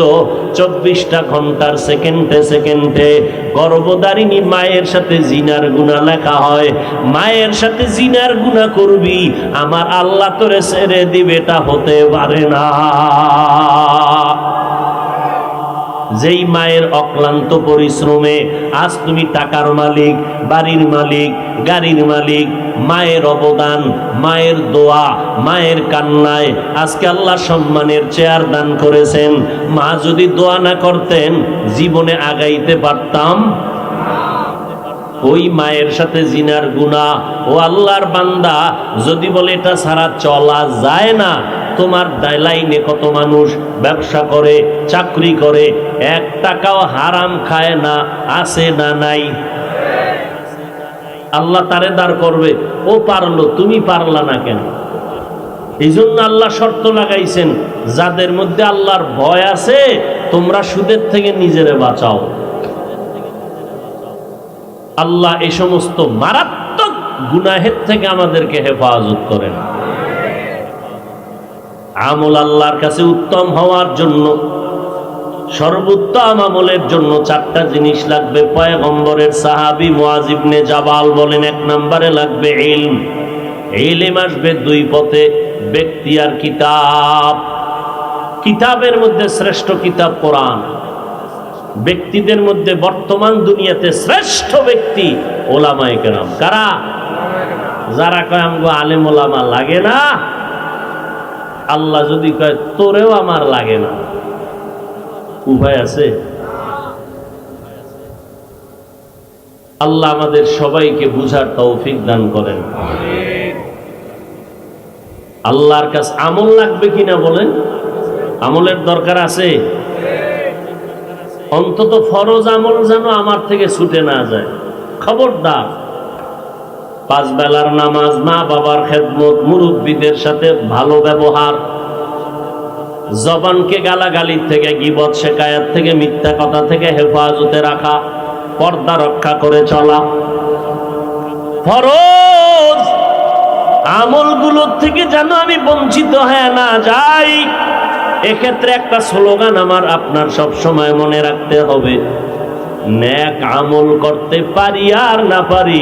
24টা ঘন্টার সেকেন্ডে সেকেন্ডে গর্ভধারিণী মায়ের সাথে জিনার গুনাহ লেখা হয়। মায়ের সাথে জিনার গুনাহ করবি, আমার আল্লাহ তোরে ছেড়ে দিবে, এটা হতে পারে না। যেই মায়ের অক্লান্ত পরিশ্রমে আজ তুমি টাকার মালিক, বাড়ির মালিক, গাড়ির মালিক, মায়ের অবদান, মায়ের দোয়া, মায়ের কান্নায় আজকে আল্লাহ সম্মানের চেয়ার দান করেছেন। মা যদি দোয়া না করতেন জীবনে আগাইতে পারতাম। ওই মায়ের সাথে জিনার গুনাহ, ও আল্লাহর বান্দা যদি বলে এটা ছাড়া চলা যায় না, তোমার লাইনে কত মানুষ ব্যবসা করে, চাকরি করে, 1 টাকাও হারাম খায় না, আছে না নাই? আল্লাহ তারে দাঁড় করবে, ও পারলো তুমি পারলা না কেন? এই জন্য আল্লাহ শর্ত লাগাইছেন, যাদের মধ্যে আল্লাহর ভয় আছে তোমরা সুদের থেকে নিজেরে বাঁচাও। আল্লাহ এই সমস্ত মারাত্মক গুনাহের থেকে আমাদেরকে হেফাজত করেন। আমল আল্লাহর কাছে উত্তম হওয়ার জন্য, সর্বোত্তম আমলের জন্য 4টা জিনিস লাগবে। পয়গম্বরের সাহাবী মুআয ইবনে জাবাল বলেন, 1 নম্বরে লাগবে ইলম। ইলম আসবে 2 পথে, ব্যক্তি আর কিতাব। কিতাবের মধ্যে শ্রেষ্ঠ কিতাব কোরআন। ব্যক্তিদের মধ্যে বর্তমান দুনিয়াতে শ্রেষ্ঠ ব্যক্তি ওলামায়ে কেরাম। কারা? যারা কয় আমগো আলেম ওলামা লাগে না, আল্লাহ যদি কয় তোরেও আমার লাগে না, উভয় আছে? আল্লাহ আমাদের সবাইকে বুঝার তৌফিক দান করেন। আল্লাহর কাছে আমল লাগবে কিনা বলেন? আমলের দরকার আছে। অন্তত ফরজ আমল যেন আমার থেকে ছুটে না যায়। খবরদার, 5 বেলার নামাজ, মা বাবার খেদমত, মুরব্বীদের সাথে ভালো ব্যবহার, জবানকে গালাগালির থেকে, গীবত শিকায়াত থেকে, মিথ্যা কথা থেকে হেফাজতে রাখা, পর্দা রক্ষা করে চলা। ফরজ আমলগুলোর থেকে যেন আমি বঞ্চিত হয়ে না যাই। এক্ষেত্রে একটা স্লোগান আমার আপনার সব সময় মনে রাখতে হবে, নেক আমল করতে পারি আর না পারি,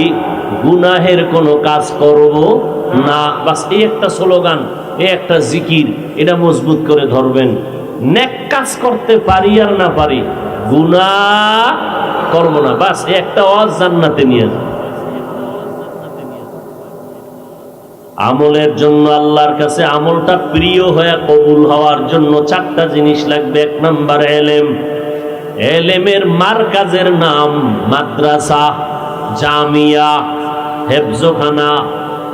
গুনাহের কোনো কাজ করব না। বাস এই একটা স্লোগান, এই একটা জিকির, এটা মজবুত করে ধরবেন। নেক কাজ করতে পারি আর না পারি, গুনাহ করব না, বাস এই একটা ওয়াজ জান্নাতে নিয়ে যাবে। আমলের জন্য আল্লাহর কাছে আমলটা প্রিয় হয়ে কবুল হওয়ার জন্য 4টা জিনিস লাগবে। 1 নম্বর ইলম। ইলমের মারকাজের নাম মাদ্রাসা, জামিয়া, হেফজখানা,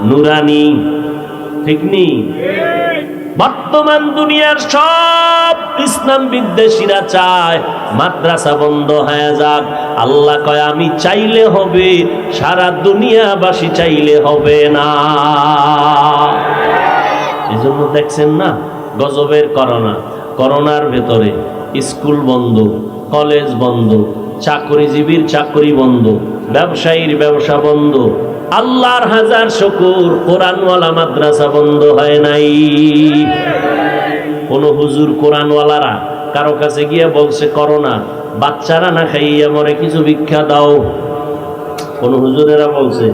নুরানি। ঠিক নি? বর্তমান দুনিয়ার সব ইসলাম বিদ্বেষীরা চায় মাদ্রাসা বন্ধ হয়ে যাক। আল্লাহ কয় আমি চাইলে হবে, সারা দুনিয়াবাসী চাইলে হবে না। এই জন্য দেখছেন না, গজবের করোনার ভেতরে স্কুল বন্ধ, কলেজ বন্ধ, চাকরিজীবীর চাকরি বন্ধ, ব্যবসায়ীর ব্যবসা বন্ধ। আল্লাহর হাজার শুকর, কোরআনওয়ালা মাদ্রাসা বন্ধ হয় নাই। কোন হুজুর কোরআনওয়ালারা কারো কাছে গিয়ে বলছে করোনা, বাচ্চারা না খাইয়া মরে, কিছু ভিক্ষা দাও? কোন হুজুরেরা বলছে?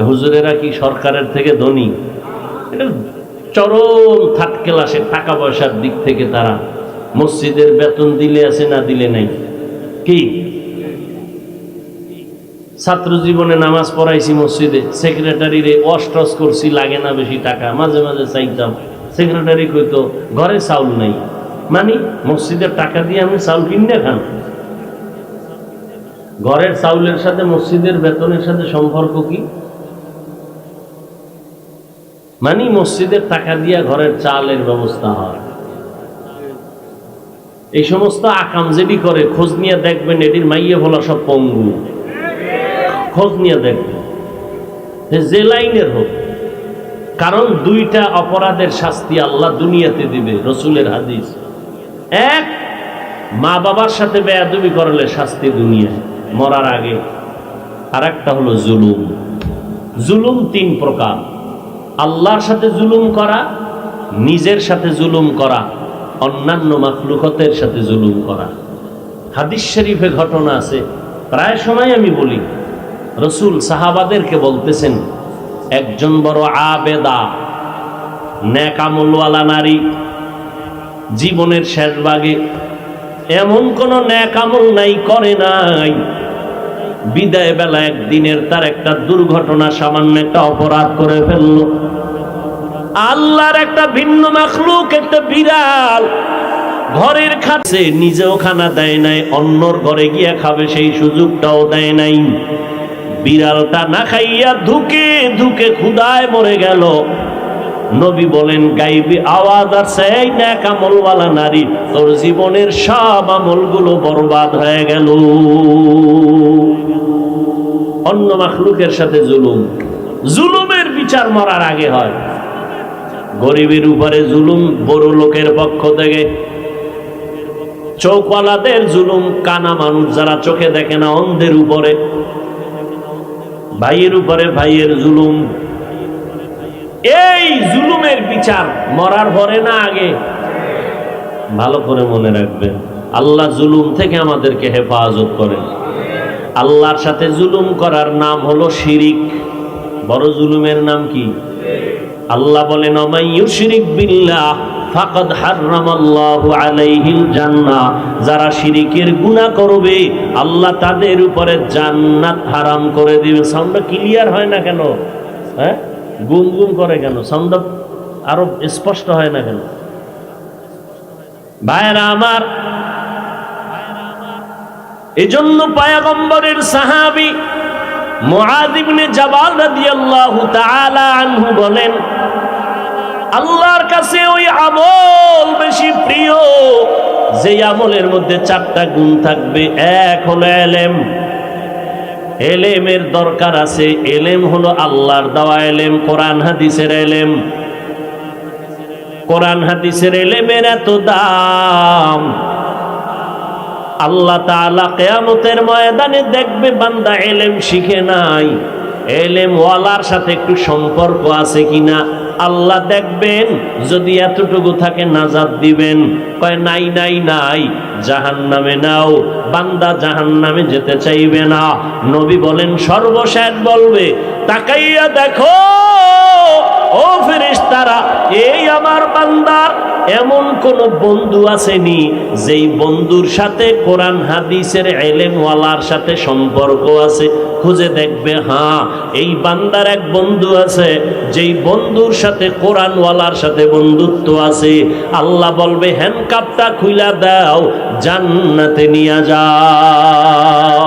হুজুরেরা কি সরকারের থেকে ধনী? এটা চরম থার্ড ক্লাসের, টাকা পয়সার দিক থেকে তারা মসজিদের বেতন দিলে আছে, না দিলে নাই। কি ছাত্র জীবনে নামাজ পড়াইছি মসজিদে, সেক্রেটারিরে অস্ট্রস করছি, লাগে না বেশি টাকা, মাঝে মাঝে চাইতাম। সেক্রেটারি কইতো ঘরে চাউল নেই, মানে মসজিদের টাকা দিয়ে আমি চাউল কিনে খান। ঘরের চাউলের সাথে মসজিদের বেতনের সাথে সম্পর্ক কি? মানে মসজিদের টাকা দিয়া ঘরের চালের ব্যবস্থা হয়। এই সমস্ত আকাম যেটি করে খোঁজ নিয়ে দেখবেন, এটির মাইয়ে বলা সব পঙ্গু। খোঁজ নিয়ে দেখবেন যে লাইনের হোক, কারণ 2টা অপরাধের শাস্তি আল্লাহ দুনিয়াতে দিবে, রসুলের হাদিস। 1, মা বাবার সাথে বেয়াদবি করলে শাস্তি দুনিয়ায় মরার আগে। আর একটা হলো জুলুম। জুলুম 3 প্রকার: আল্লাহর সাথে জুলুম করা, নিজের সাথে জুলুম করা, অন্যান্য মাখলুকতের সাথে জুলুম করা। হাদিস শরীফে ঘটনা আছে, প্রায় সময় আমি বলি, রসুল সাহাবাদেরকে বলতেছেন, একজন বড় আবেদা, নেক আমলওয়ালা নারী জীবনের শেষ ভাগে এমন কোন নেক আমল নাই, করে নাই। বিদায় বেলা একদিনের তার একটা দুর্ঘটনা, সামান্য একটা অপরাধ করে ফেললো। আল্লাহর একটা ভিন্ন মাখলুক, একটা বিড়াল ঘরের খাচ্ছে, নিজেও খানা দেয় নাই, অন্যর ঘরে গিয়া খাবে সেই সুযোগটাও দেয় নাই। বিড়ালটা না খাইয়া ধুকে ধুকে ক্ষুধায় মরে গেল। নবী বলেন, গাইবি আওয়াজ আসছে, এই নেক আমলওয়ালা নারী, তোর জীবনের সব আমলগুলো বরবাদ হয়ে গেল। অন্য মাখলুকের সাথে জুলুম, জুলুমের বিচার মরার আগে হয়। গরিবের উপরে জুলুম বড় লোকের পক্ষ থেকে, চৌকওয়ালাদের জুলুম, কানা মানুষ যারা চোখে দেখে না, অন্ধের উপরে, ভাইয়ের উপরে ভাইয়ের জুলুম। এই জুলুমের বিচার মরার পরে না আগে? ভালো করে মনে রাখবেন, আল্লাহ জুলুম থেকে আমাদেরকে হেফাজত করেন। আল্লাহর সাথে জুলুম করার নাম হলো শিরিক। বড় জুলুমের নাম কি? আল্লাহ বলেন, ওমাই ইউশরিক বিল্লাহ ফাকাদ হারামাল্লাহু আলাইহিল জান্নাহ, যারা শিরিকের গুনাহ করবে আল্লাহ তাদের উপরে জান্নাত হারাম করে দিবেন। সাউন্ডটা ক্লিয়ার হয় না কেন? হ্যাঁ, গুম গুম করে কেন? সাউন্ড আরো স্পষ্ট হয় না কেন? ভাইরা আমার, এজন্য পয়গম্বরের সাহাবী মুআয ইবনে জাবাল রাদিয়াল্লাহু তাআলা আনহু বলেন, আল্লাহর কাছে ওই আমল বেশি প্রিয় যে আমলের মধ্যে 4টা গুণ থাকবে। এক হলো এলেম, এলেমের দরকার আছে। এলেম হলো আল্লাহর দেওয়া এলেম, কোরআন হাদিসের এলেম। কোরআন হাদিসের এলেমের এত দাম, আল্লাহ তাআলা কিয়ামতের ময়দানে দেখবে বান্দা এলেম শিখে নাই, এলেম ওয়ালার সাথে একটু সম্পর্ক আছে কিনা আল্লাহ দেখবেন। যদি এতটুকু থাকে নাজাত দিবেন, কয় নাই নাই নাই, জাহান্নামে নাও। বান্দা জাহান্নামে যেতে চাইবে না। নবী বলেন, সর্বশেষ বলবে, তাকাইয়া দেখো ও ফেরেশতারা, এই আমার বান্দার এমন কোন বন্ধু আসেনি যেই বন্ধুর সাথে কোরআন হাদিসের এলেম ওয়ালার সাথে সম্পর্ক আছে? খুঁজে দেখবে, হ্যাঁ, এই বান্দার এক বন্ধু আছে, যেই বন্ধুর সাথে কোরআন ওয়ালার সাথে বন্ধুত্ব আছে। আল্লাহ বলবে, হ্যান্ডকাপটা খুইলা দাও, জান্নাতে নিয়ে যাও।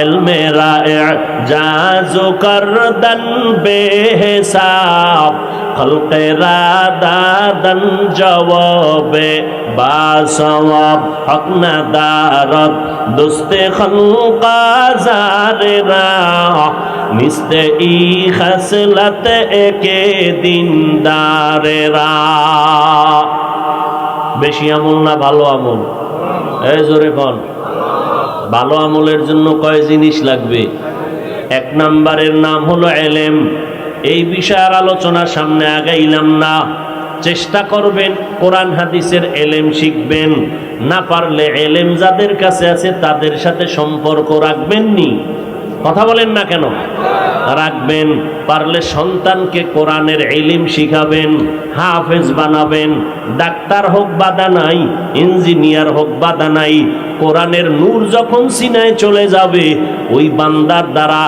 ইলমে রায়ে জাজো করদন বেহিসাব, খলকে রাদাদন জওয়াবে বাসওয়াব, হক না দারত দুস্তে খলকা জারেরা, মিস্তে ই খসলত একে দিনদারেরা। বেশি আমল না ভালো আমল? এই জোরে কোন? ভালো আমলের জন্য কয় জিনিস লাগবে? 1 নম্বরের নাম হলো এলেম। এই বিষয়ের আলোচনা সামনে আগাইলাম না। চেষ্টা করবেন কোরআন হাদিসের এলেম শিখবেন। না পারলে এলেম যাদের কাছে আছে তাদের সাথে সম্পর্ক রাখবেননি। কথা বলেন না কেন? রাখবেন। পারলে সন্তানকে কোরআনের ইলম শিখাবেন, হাফেজ বানাবেন। ডাক্তার হোক বাধা নাই, ইঞ্জিনিয়ার হোক বাধা নাই। কোরআনের নূর যখন সিনায় চলে যাবে, ওই বান্দার দ্বারা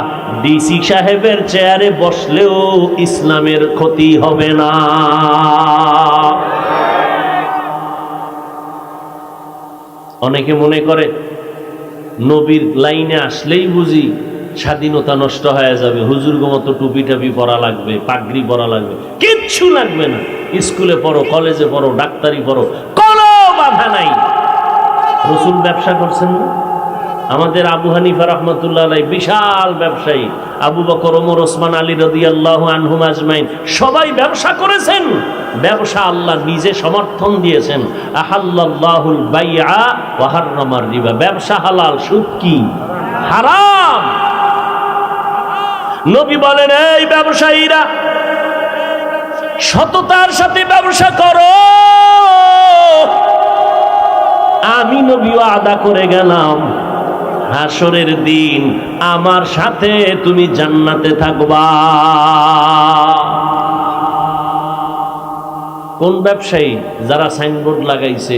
ডিসি সাহেবের চেয়ারে বসলেও ইসলামের ক্ষতি হবে না। অনেকে মনে করে নবীর লাইনে আসলেই বুঝি স্বাধীনতা নষ্ট হয়ে যাবে, হুজুরগো মতো টুপি টাপি পরা লাগবে, পাগড়ি পরা লাগবে। কিচ্ছু লাগবে না। স্কুলে পড়ো, কলেজে পড়ো, ডাক্তারি পড়ো, কোনো বাধা নাই। রসুল ব্যবসা করছেন না? আমাদের আবু হানিফা রাহমাতুল্লাহ আলাইহি বিশাল ব্যবসায়ী, আবু বকর, ওমর, ওসমান, আলী রাদিয়াল্লাহু আনহুম আজমাইন সবাই ব্যবসা করেছেন। ব্যবসা আল্লাহ নিজে সমর্থন দিয়েছেন। আহাল্লাল্লাহুল বাইআ ওয়া হাররামার রিবা। ব্যবসা হালাল, সুদ কি হারাম। নবী বলেন, এই ব্যবসায়ীরা সততার সাথে ব্যবসা করো। আমি নবীও আদা করে গেলাম, হাসরের দিন আমার সাথে তুমি জান্নাতে থাকবা। কোন ব্যবসায়ী? যারা সাইনবোর্ড লাগাইছে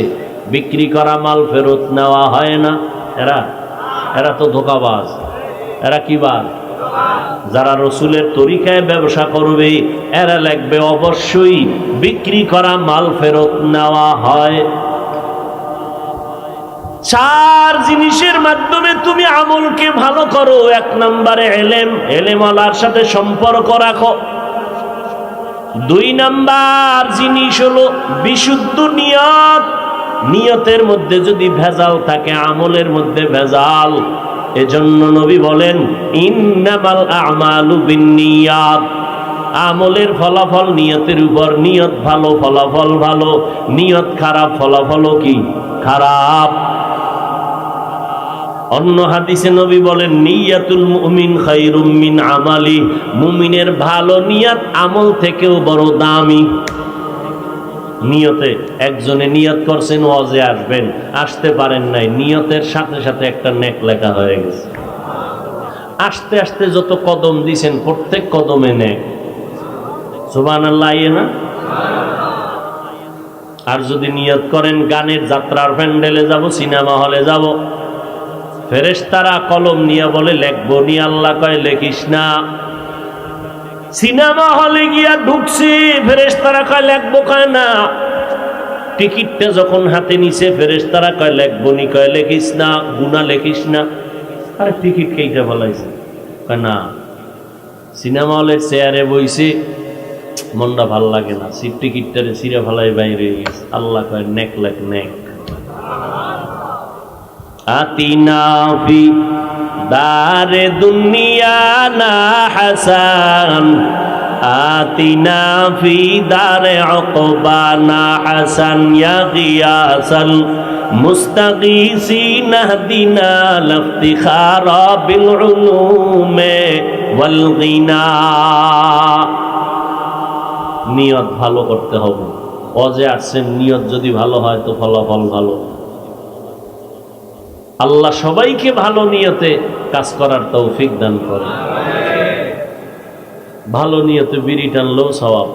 বিক্রি করা মাল ফেরত নেওয়া হয় না। এরা তো ধোঁকাবাজ। এরা কি বাজ? যারা রসুলের তরিকায় ব্যবসা করবে এরা লিখবে অবশ্যই বিক্রি করা মাল ফেরত নেওয়া হয়। 4 জিনিসের মাধ্যমে তুমি আমলকে ভালো করো। 1 নম্বরে এলেমওয়ালার সাথে সম্পর্ক রাখো। 2 নাম্বার জিনিস হলো বিশুদ্ধ নিয়ত। নিয়তের মধ্যে যদি ভেজাল থাকে, আমলের মধ্যে ভেজাল, এজন্য নবী বলেন ইন্নামাল আ'মালু বিন্নিয়াত। আমলের ফলাফল নিয়তের উপর। নিয়ত ভালো, ফলাফল ভালো। নিয়ত খারাপ, ফলাফল কি খারাপ। অন্য হাদিসে নবী বলেন নিয়াতুল মুমিন খায়রুম মিন আমালি। মুমিনের ভালো নিয়ত আমল থেকেও বড় দামি। নিয়তে একজনে নিয়ত করছেন ওয়াজে আসবেন, আসতে পারেন নাই, নিয়তের সাথে সাথে একটা নেক লেখা হয়ে গেছে। আস্তে আস্তে যত কদম দিছেন প্রত্যেক কদমে নেক। সুবহানাল্লাহ। না? আর যদি নিয়ত করেন গানের যাত্রার প্যান্ডেলে যাব, সিনেমা হলে যাব, ফেরেশতারা কলম নিয়ে বলে লেখবো নি, আল্লাহ কয় লেখিস না। সিনেমা হলে গিয়া ঢুকছি, ফেরেশতারা কয় লেখবো, কয় না। টিকিটটা যখন হাতে নিছে ফেরেশতারা কয় লেখবো নি, কয় লেখিস না, গুনাহ লেখিস না। আরে টিকিট কেইটা ফলাইছে? কয় না। সিনেমা হলের চেয়ারে বইছে, মনটা ভাল লাগে না, সিট টিকিটটারে ছিঁড়ে ফেলাই বাইরে গেছে। আল্লাহ কয় নেক লেখ, নেক। আতিনা ফি দারে দুনিয়া না হাসান, আতিনা ফি দারে উকবা না হাসান, ইয়া গিয়াসাল মুস্তাগীসিন আহদিনা লাফতিখারা বিল উলুমে ওয়াল গিনা। নিয়ত ভালো করতে হবে। ওয়াজে আসছেন, নিয়ত যদি ভালো হয় তো ফলাফল ভালো। আল্লাহ সবাইকে ভালো নিয়তে কাজ করার তৌফিক দান করে। ভালো নিয়তে বিড়ি টানলেও সওয়াব,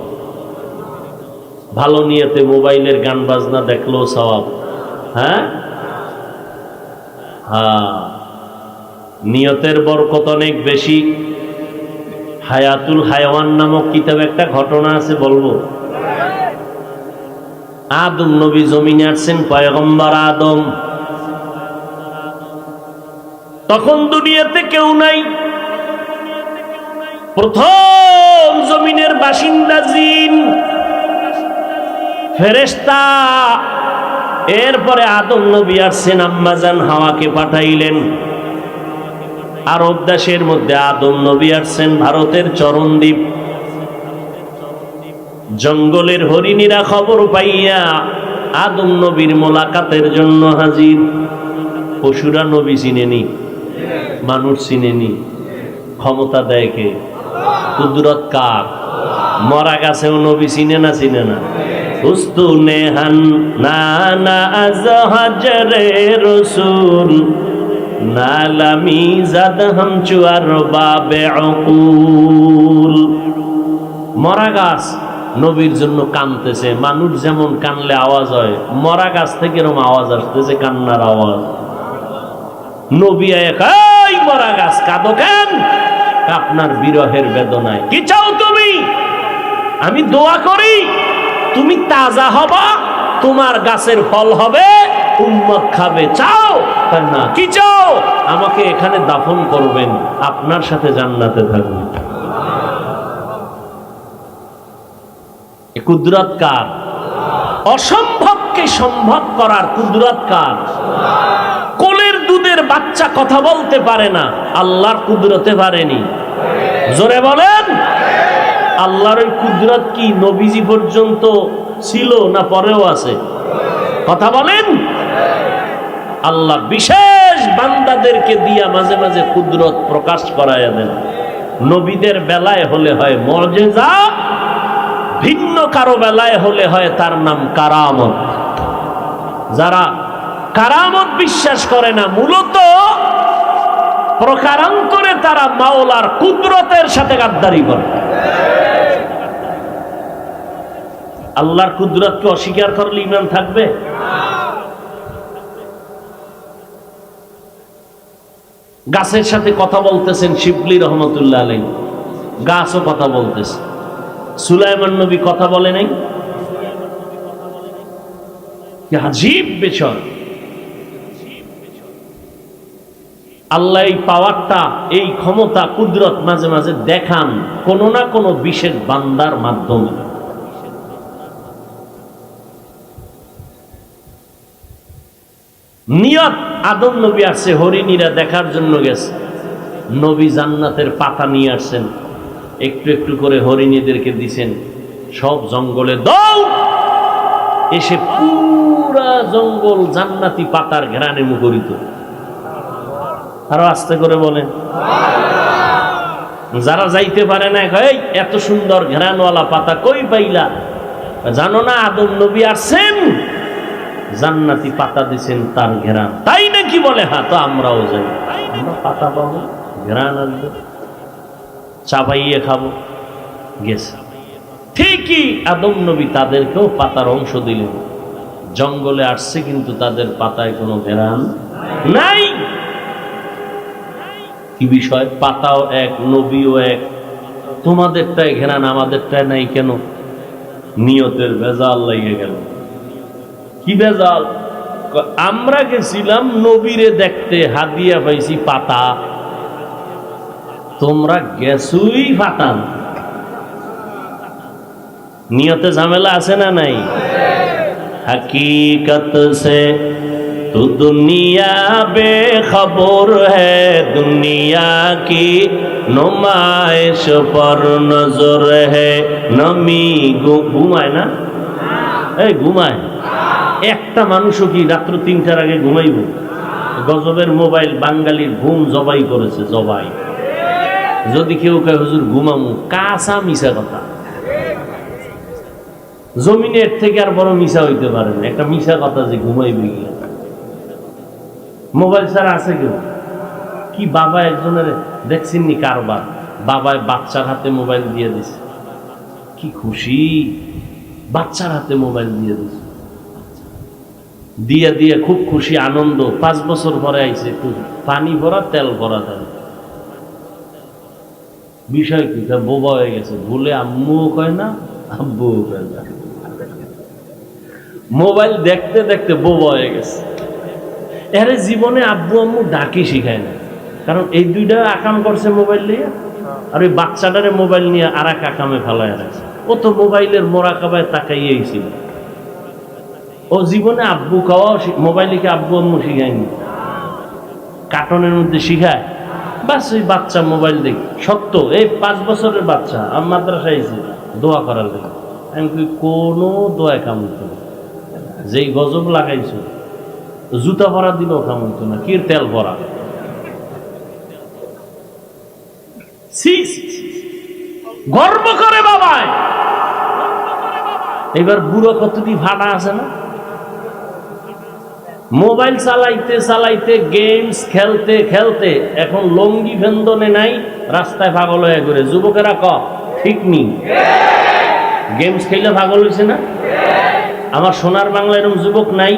ভালো নিয়তে মোবাইলের গান বাজনা দেখলেও সওয়াব। হ্যাঁ, নিয়তের বরকত অনেক বেশি। হায়াতুল হায়াওয়ান নামক কিতাবে একটা ঘটনা আছে, বলবো। আদম নবী জমিনে আসছেন, পয়গম্বর আদম। তখন দুনিয়াতে কেউ নাই। প্রথম জমিনের বাসিন্দা জিন, ফেরেশতা। এরপরে আদম নবী আসছেন, আম্মাজান হাওয়াকে পাঠাইলেন। আরব দেশের মধ্যে আদম নবী আসছেন, ভারতের চরণদ্বীপ। জঙ্গলের হরিণীরা খবর পাইয়া আদম নবীর মোলাকাতের জন্য হাজির। পশুরা নবী চিনেনি, মানুষ চিনেনি। ক্ষমতা দেয় কে? কুদরত কার? মরা গাছেও নবী চিনে না, চিনে না। উস্তুনে হান নানা আজহাজরে রসুল নালামি জাদ হাম চুয়ার বাবে অকুল। মরা গাছ নবীর জন্য কানতেছে। মানুষ যেমন কানলে আওয়াজ হয়, মরা গাছ থেকে এরকম আওয়াজ আসতেছে, কান্নার আওয়াজ। নবী এই মরা গাছ কাঁদো কেন? আপনার বিরহের বেদনায়। কি চাও তুমি? আমি দোয়া করি তুমি তাজা হবা, তোমার গাছের ফল হবে, উম্মত খাবে। চাও না? কি চাও? আমাকে এখানে দাফন করবেন, আপনার সাথে জান্নাতে থাকবেন। কুদরত কার? অসম্ভবকে সম্ভব করার কুদরত কার? কোলের দুধের বাচ্চা কথা বলতে পারে না, আল্লাহর কুদরতে পারেনি। জোরে বলেন। আল্লাহর ওই কুদরত কি নবীজি পর্যন্ত ছিল না পরেও আছে? কথা বলেন। আল্লাহ বিশেষ বান্দাদেরকে দিয়া মাঝে মাঝে কুদরত প্রকাশ করাইয়া দেন। নবীদের বেলায় হলে হয় মুআজিজা, ভিন্ন কারো বেলায় হলে হয় তার নাম কারামত। যারা কারামত বিশ্বাস করে না, মূলত প্রকারান্তরে তারা মাওলার কুদরতের সাথে গাদ্দারি করে। আল্লাহর কুদরতকে অস্বীকার করলে ঈমান থাকবে? গাছের সাথে কথা বলতেছেন শিবলি রহমতুল্লাহ আলাইহি, গাছও কথা বলতেছে। সুলাইমান নবী কথা বলে নাই? কি আজীব বিষয়! আল্লাহ এই পাওয়ারটা, এই ক্ষমতা, কুদরত মাঝে মাঝে দেখান কোনো না কোনো বিশেষ বান্দার মাধ্যমে। নিয়ত, আদম নবী আসছে হরিণীরা দেখার জন্য গেছে, নবী জান্নাতের পাতা নিয়ে আসছেন, একটু একটু করে হরিণীদেরকে দিছেন, সব জঙ্গলে দৌড়, এসে পুরা জঙ্গল জান্নাতি পাতার ঘ্রাণে মুখরিত। আরো আস্তে করে বলেন। যারা যাইতে পারে না, এই এত সুন্দর ঘ্রাণওয়ালা পাতা কই পাইলা? জানো না আদম নবী আসছেন, জান্নাতি পাতা দিছেন, তার ঘ্রাণ। তাই নাকি? বলে হ্যাঁ। তো আমরাও যাই, আমরা পাতা পাবো, ঘ্রাণ আসবে, চাবাইয়ে খাবো। গেছে ঠিকই, আদম নবী তাদেরকেও পাতার অংশ দিলেন। জঙ্গলে আসছে কিন্তু তাদের পাতায় কোনো ঘ্রাণ নাই। কি বিষয়? পাতাও এক, নবীও এক, তোমাদেরটাই ঘ্রাণ, আমাদেরটাই নাই কেন? নিয়তের ভেজাল লেগে গেল। কি ভেজাল? আমরা গেছিলাম নবীরে দেখতে, হাদিয়া পাইছি পাতা, তোমরা গেছুই পাতা। নিয়তে ঝামেলা আছে না নাই? हकीकत से तो दुनिया बेखबर है, दुनिया की नुमाइश पर नजर है। नमी ঘুমায় না? এই ঘুমায় একটা মানুষও কি রাত্র ৩টার আগে ঘুমাইব? গজবের মোবাইল বাঙালির ঘুম জবাই করেছে, জবাই। যদি কেউ কয় হুজুর ঘুমামু, কাঁচা মিশা কথা। জমিনের থেকে আর বড় মিশা হইতে পারে না, একটা মিশা কথা যে ঘুমাইবে গিয়া। মোবাইল ছাড়া আছে কেউ? কি বাবা একজনের দেখছেননি কারবার, বাবায় বাচ্চার হাতে মোবাইল দিয়ে দিছে, কি খুশি! বাচ্চার হাতে মোবাইল দিয়ে দিছে, দিয়ে দিয়ে খুব খুশি, আনন্দ। 5 বছর পরে আইছে, একটু পানি ভরা তেল ভরা দেয়। বিষয় কি? বোবা হয়ে গেছে, ভুলে আম্মুও কয় না, আব্বুও কয় না। মোবাইল দেখতে দেখতে বোবা হয়ে গেছে। এর জীবনে আব্বু আম্মু ডাকি শিখায় না, কারণ এই দুইটা আকাম করছে মোবাইল নিয়ে, আর ওই বাচ্চাটারে মোবাইল নিয়ে আর এক আকামে ফেলায় রাখছে। ও তো মোবাইলের মোরাকাবায় তাকাইয়েই ছিল। ও জীবনে আব্বু খাওয়া মোবাইলকে আব্বু আম্মু শিখায়নি, কার্টনের মধ্যে শিখায়। বাস ওই বাচ্চা মোবাইল দেখি। সত্য, এই 5 বছরের বাচ্চা আমি মাদ্রাসায় এসে দোয়া করার দেখি, আমি কোনো দোয়া কাম হইতো না। যেই গজব লাগাইছো, জুতা ভরা দিলেও কাম হইতো না, কি তেল ভরা। গর্ব করে বাবায়। এবার বুড়ো কতটি ভাড়া আছে না? মোবাইল চালাইতে চালাইতে, গেমস খেলতে খেলতে এখন লঙ্গি ভেন্দনে নাই, রাস্তায় পাগল হয়ে ঘুরে। যুবকেরা ক ঠিক নি? গেমস খেলে পাগল হয়েছে না? আমার সোনার বাংলা এরকম যুবক নাই?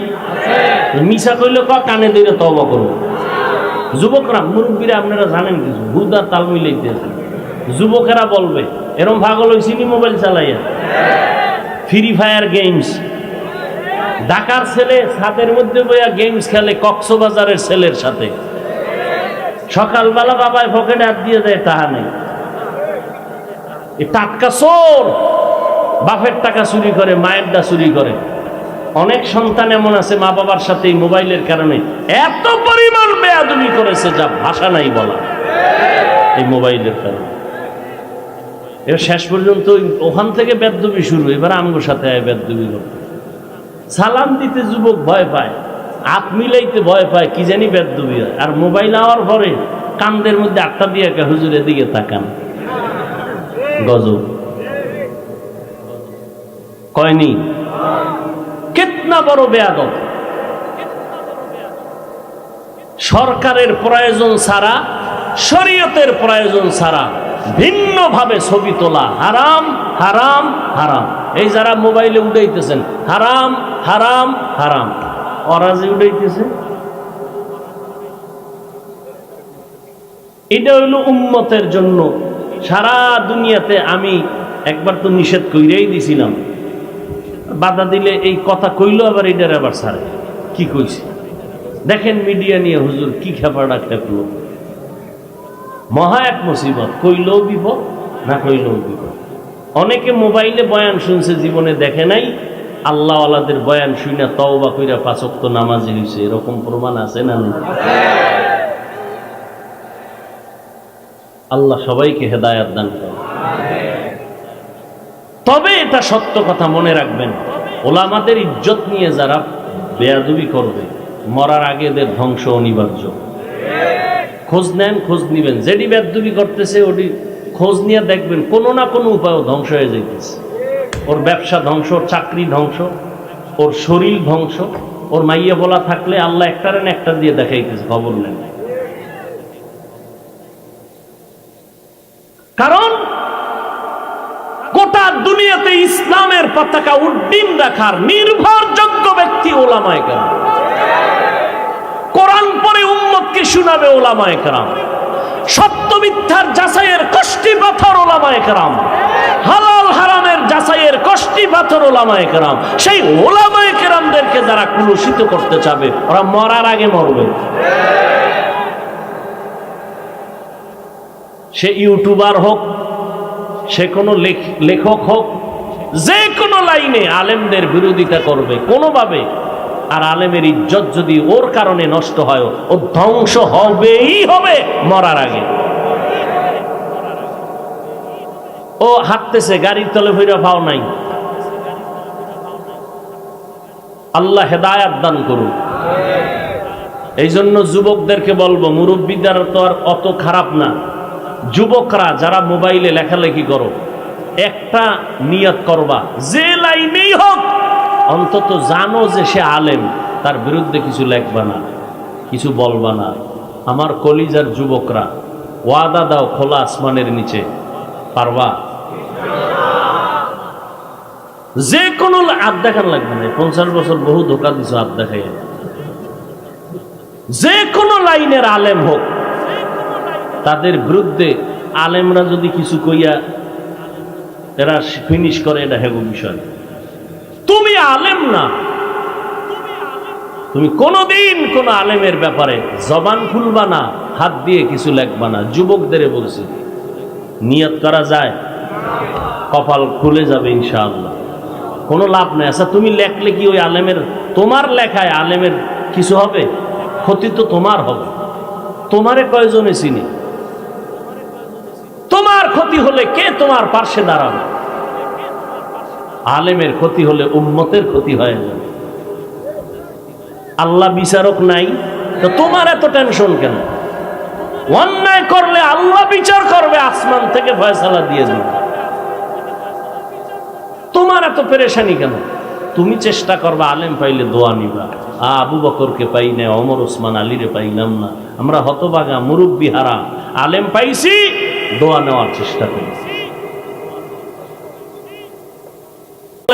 মিশা কইলে ক কানে ধরে তওবা করো। যুবকরা, মুরব্বীরা আপনারা জানেন কিছু, হুদা তাল মিলাইতে আছে। যুবকেরা বলবে এরকম পাগল হয়েছি নি মোবাইল চালাইয়া? Free Fire games. ঢাকার ছেলে ছাদের মধ্যে বইয়া গেমস খেলে কক্সবাজারের ছেলের সাথে। সকালবেলা বাবায় পকেটে হাত দিয়ে দেয়, তাহা নেই। টাটকা চোর, বাপের টাকা চুরি করে, মায়েরটা চুরি করে। অনেক সন্তান এমন আছে মা বাবার সাথে এই মোবাইলের কারণে এত পরিমাণ বেয়াদবি করেছে যা ভাষা নাই বলা, এই মোবাইলের কারণে। এর শেষ পর্যন্ত ওখান থেকে বেয়াদবি শুরু, এবার আমগোর সাথে বেয়াদবি করতে। সালাম দিতে যুবক ভয় পায়, হাত মিলাইতে ভয় পায়, কি জানি বেয়াদবি হয়। আর মোবাইল আওয়ার পরে কান্দের মধ্যে আটটা দিয়ে হুজুরের দিকে তাকান, গজব। কয়নি? কিতনা বড় বেয়াদব! সরকারের প্রয়োজন ছাড়া, শরীয়তের প্রয়োজন ছাড়া ভিন্নভাবে ছবি তোলা হারাম, হারাম, হারাম। এই যারা মোবাইলে উঠাইতেছেন, হারাম, হারাম, হারাম। ওরা যে উঠাইতেছে এটা হইল উম্মতের জন্য। সারা দুনিয়াতে আমি একবার তো নিষেধ কইরেই দিছিলাম, বাধা দিলে এই কথা কইলো আবার এটার আবার ছাড়ে। কি কইছে দেখেন, মিডিয়া নিয়ে হুজুর কি খেপাড়া খেপলো। মহা এক মুসিবত, কইলেও বিপদ, না কইলেও বিপদ। অনেকে মোবাইলে বয়ান শুনছে, জীবনে দেখে নাই। আল্লাহ আল্লাহদের বয়ান শুইনা তওবা কইরা 5 ওয়াক্ত নামাজি হইছে, এরকম প্রমাণ আছে না? আল্লাহ সবাইকে হেদায়েত দান করেন। তবে এটা সত্য কথা মনে রাখবেন, ওলামাদের ইজ্জত নিয়ে যারা বেয়াদবি করবে, মরার আগে এদের ধ্বংস অনিবার্য। খোঁজ নেন, খোঁজ নিবেন, যেটি বেয়াদবি করতেছে ওটি খোঁজ নিয়ে দেখবেন কোনো না কোনো উপায় ধ্বংস হয়ে যাইতেছে। ওর ব্যবসা ধ্বংস, ওর চাকরি ধ্বংস, ওর শরীর ধ্বংস। ওর মাইয়া বলা থাকলে আল্লাহ একটার না একটা দিয়ে দেখাইতেছে, খবর নেন। কারণ গোটা দুনিয়াতে ইসলামের পতাকা উড্ডীন রাখার নির্ভরযোগ্য ব্যক্তি ওলামায়ে কেরাম। কোরআন পড়ে উম্মতকে শোনাবে ওলামায়ে কেরাম। সত্য মিথ্যার যাচাইয়ের কষ্টি পাথর ওলামায়ে কেরাম। হালাল হারামের যাচাইয়ের কষ্টি পাথর ওলামায়ে কেরাম। সেই ওলামায়ে কেরামদেরকে যারা কুলুষিত করতে চাবে, ওরা মরার আগে মরবে। সে ইউটিউবার হোক, সে কোনো লেখক হোক, যে কোনো লাইনে আলেমদের বিরোধিতা করবে কোনোভাবে। আর আলেমের ইজ্জত যদি ওর কারণে নষ্ট হয়, ও ধ্বংস হবেই হবে মরার আগে। ও হাঁটতেছে, গাড়ির তলে ভৈরা পাও নাই। আল্লাহ হেদায়াত দান করুন। এই জন্য যুবকদেরকে বলবো, মুরব্বীদের তো আর অত খারাপ না। যুবকরা যারা মোবাইলে লেখালেখি করো, একটা নিয়ত করবা, যে লাইনেই হোক অন্তত জানো যে সে আলেম, তার বিরুদ্ধে কিছু লেখবা না, কিছু বলবা না। আমার কলিজার যুবকরা, ওয়াদা দাও খোলা আসমানের নিচে, পারবা? যে কোনো হাত দেখার লাগবে না। 50 বছর বহু ধোকা দিছো হাত দেখাই। যে কোনো লাইনের আলেম হোক, তাদের বিরুদ্ধে আলেমরা যদি কিছু কইয়া এরা ফিনিশ করে, এটা হেগো বিষয়। তুমি আলেম না, তুমি কোনোদিন কোন আলেমের ব্যাপারে জবান খুলবা না, হাত দিয়ে কিছু লেখবা না। যুবকদের বলছি, নিয়ত করা যায়, কপাল খুলে যাবে ইনশাআল্লাহ, কোনো লাভ নেই। আচ্ছা তুমি লেখলে কি ওই আলেমের, তোমার লেখায় আলেমের কিছু হবে? ক্ষতি তো তোমার হবে। তোমারে কয়জনে চিনি? তোমার ক্ষতি হলে কে তোমার পার্শ্বে দাঁড়াবে? আলেমের ক্ষতি হলে উম্মতের ক্ষতি হয়ে যাবে। আল্লাহ বিচারক নাই, তো তোমার এত টেনশন কেন? অন্যায় করলে আল্লাহ বিচার করবে, আসমান থেকে ফয়সালা দিয়ে দিবে। তোমার এত পেরেশানি কেন? তুমি চেষ্টা করবা, আলেম পাইলে দোয়া নিবা। আবু বকরকে পাই না, ওমর ওসমান আলীরে পাইলাম না, আমরা হতবাগা মুরব্বি হারা, আলেম পাইছি, দোয়া নেওয়ার চেষ্টা করি।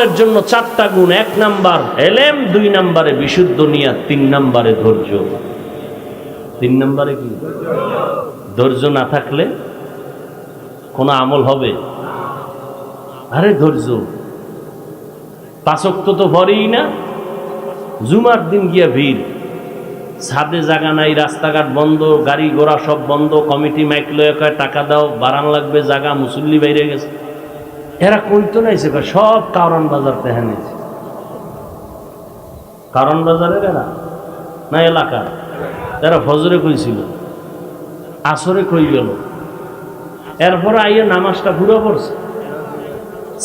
এর জন্য 4টা গুণ: 1 নাম্বার এলেম, 2 নাম্বারে বিশুদ্ধ নিয়াত, 3 নাম্বারে ধৈর্য। 3 নাম্বারে কি? ধৈর্য না থাকলে কোন আমল হবে? আরে ধৈর্য। 5 ওয়াক্ত তো পড়েই না, জুমার দিন গিয়া ভিড়, ছাদে জায়গা নাই, রাস্তাঘাট বন্ধ, গাড়ি ঘোড়া সব বন্ধ, কমিটি মাইক লয়ে কয় টাকা দাও, বাড়ান লাগবে জায়গা, মুসল্লি বাইরে গেছে। এরা কইতো নাইছে, সব কারণ বাজার তেহা নিয়েছে। কারণ বাজারের এরা না এলাকা, এরা ফজরে কইছিল, আসরে কই গেল, এরপরে আইয়া নামাজটা ঘুরে পড়ছে।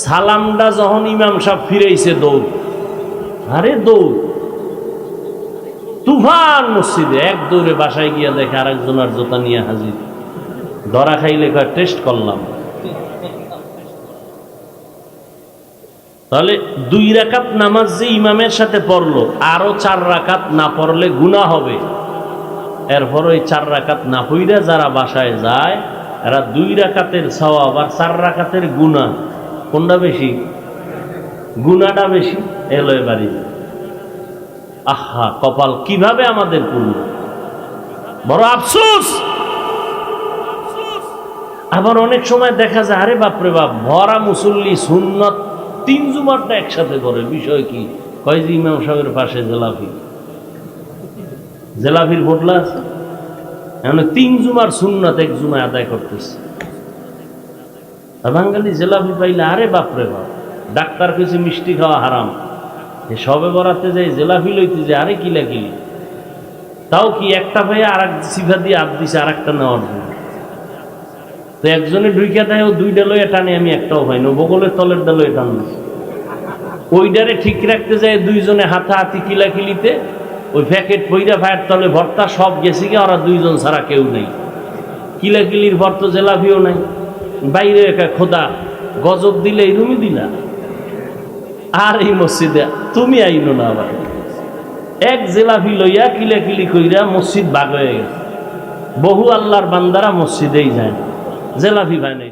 সালামটা যখন ইমাম সাহেব ফিরেছে, দৌড়, আরে দৌড়, তুফান মসজিদে। এক দৌড়ে বাসায় গিয়া দেখে আরেকজনের জোতা নিয়ে হাজির। ধরা খাইলে কয় টেস্ট করলাম। তাহলে 2 রাকাত নামাজ যে ইমামের সাথে পড়লো, আরো 4 রাকাত না পড়লে গুনাহ হবে। এরপর ওই 4 রাকাত না পড়া যারা বাসায় যায়, এরা 2 রাকাতের সওয়াব আর 4 রাকাতের গুনাহ, কোনটা বেশি? গুনাহটা বেশি। এলোয় বাড়ি। আহা, কপাল কিভাবে আমাদের পুরো! বড় আফসোস, আবার অনেক সময় দেখা যায় আরে বাপরে বাপ ভরা মুসল্লি সুন্নত 3 জুমারটা একসাথে করে, বিষয় কি? কয় যে ইমাম সাহেবের পাশে জেলাফি, জেলাফির বদলা আছে, এখন 3 জুমার সুন্নত 1 জুমায় আদায় করতেছে। বাঙালি জেলাফি পাইলে আরে বাপরে বাপ, ডাক্তার কিছু মিষ্টি খাওয়া হারাম, সবে বরাতে যাই জেলাফি লইতে যায় আরে কিলা কিলি, তাও কি একটা ভাই আর এক সিফা দিয়ে আপ দিছে আর একটা নেওয়ার জন্য। তো একজনে ঢুইকা দেয় ও 2টা লইয়া টানে, আমি একটাও পাই না, বগলের তলের ডালয়ে টানছি। ওইটারে ঠিক রাখতে যায় 2 জনে হাতাহাতি কিলাকিলিতে, ওই প্যাকেট পইরা ভাইয়ের তলে ভর্তা, সব গেছে গিয়ে ওরা 2 জন ছাড়া কেউ নেই। কিলাকিলির ভর্ত জেলাভিও নাই, বাইরে একা খোদা গজব দিলে এই রুমি দিলা। আর এই মসজিদে তুমি আইনো না, আবার এক জেলাভি লইয়া কিলাকিলি কইরা মসজিদ ভাগ হয়ে গেছে। বহু আল্লাহর বান্দারা মসজিদেই যায়, জেলাভি ভাই নাই।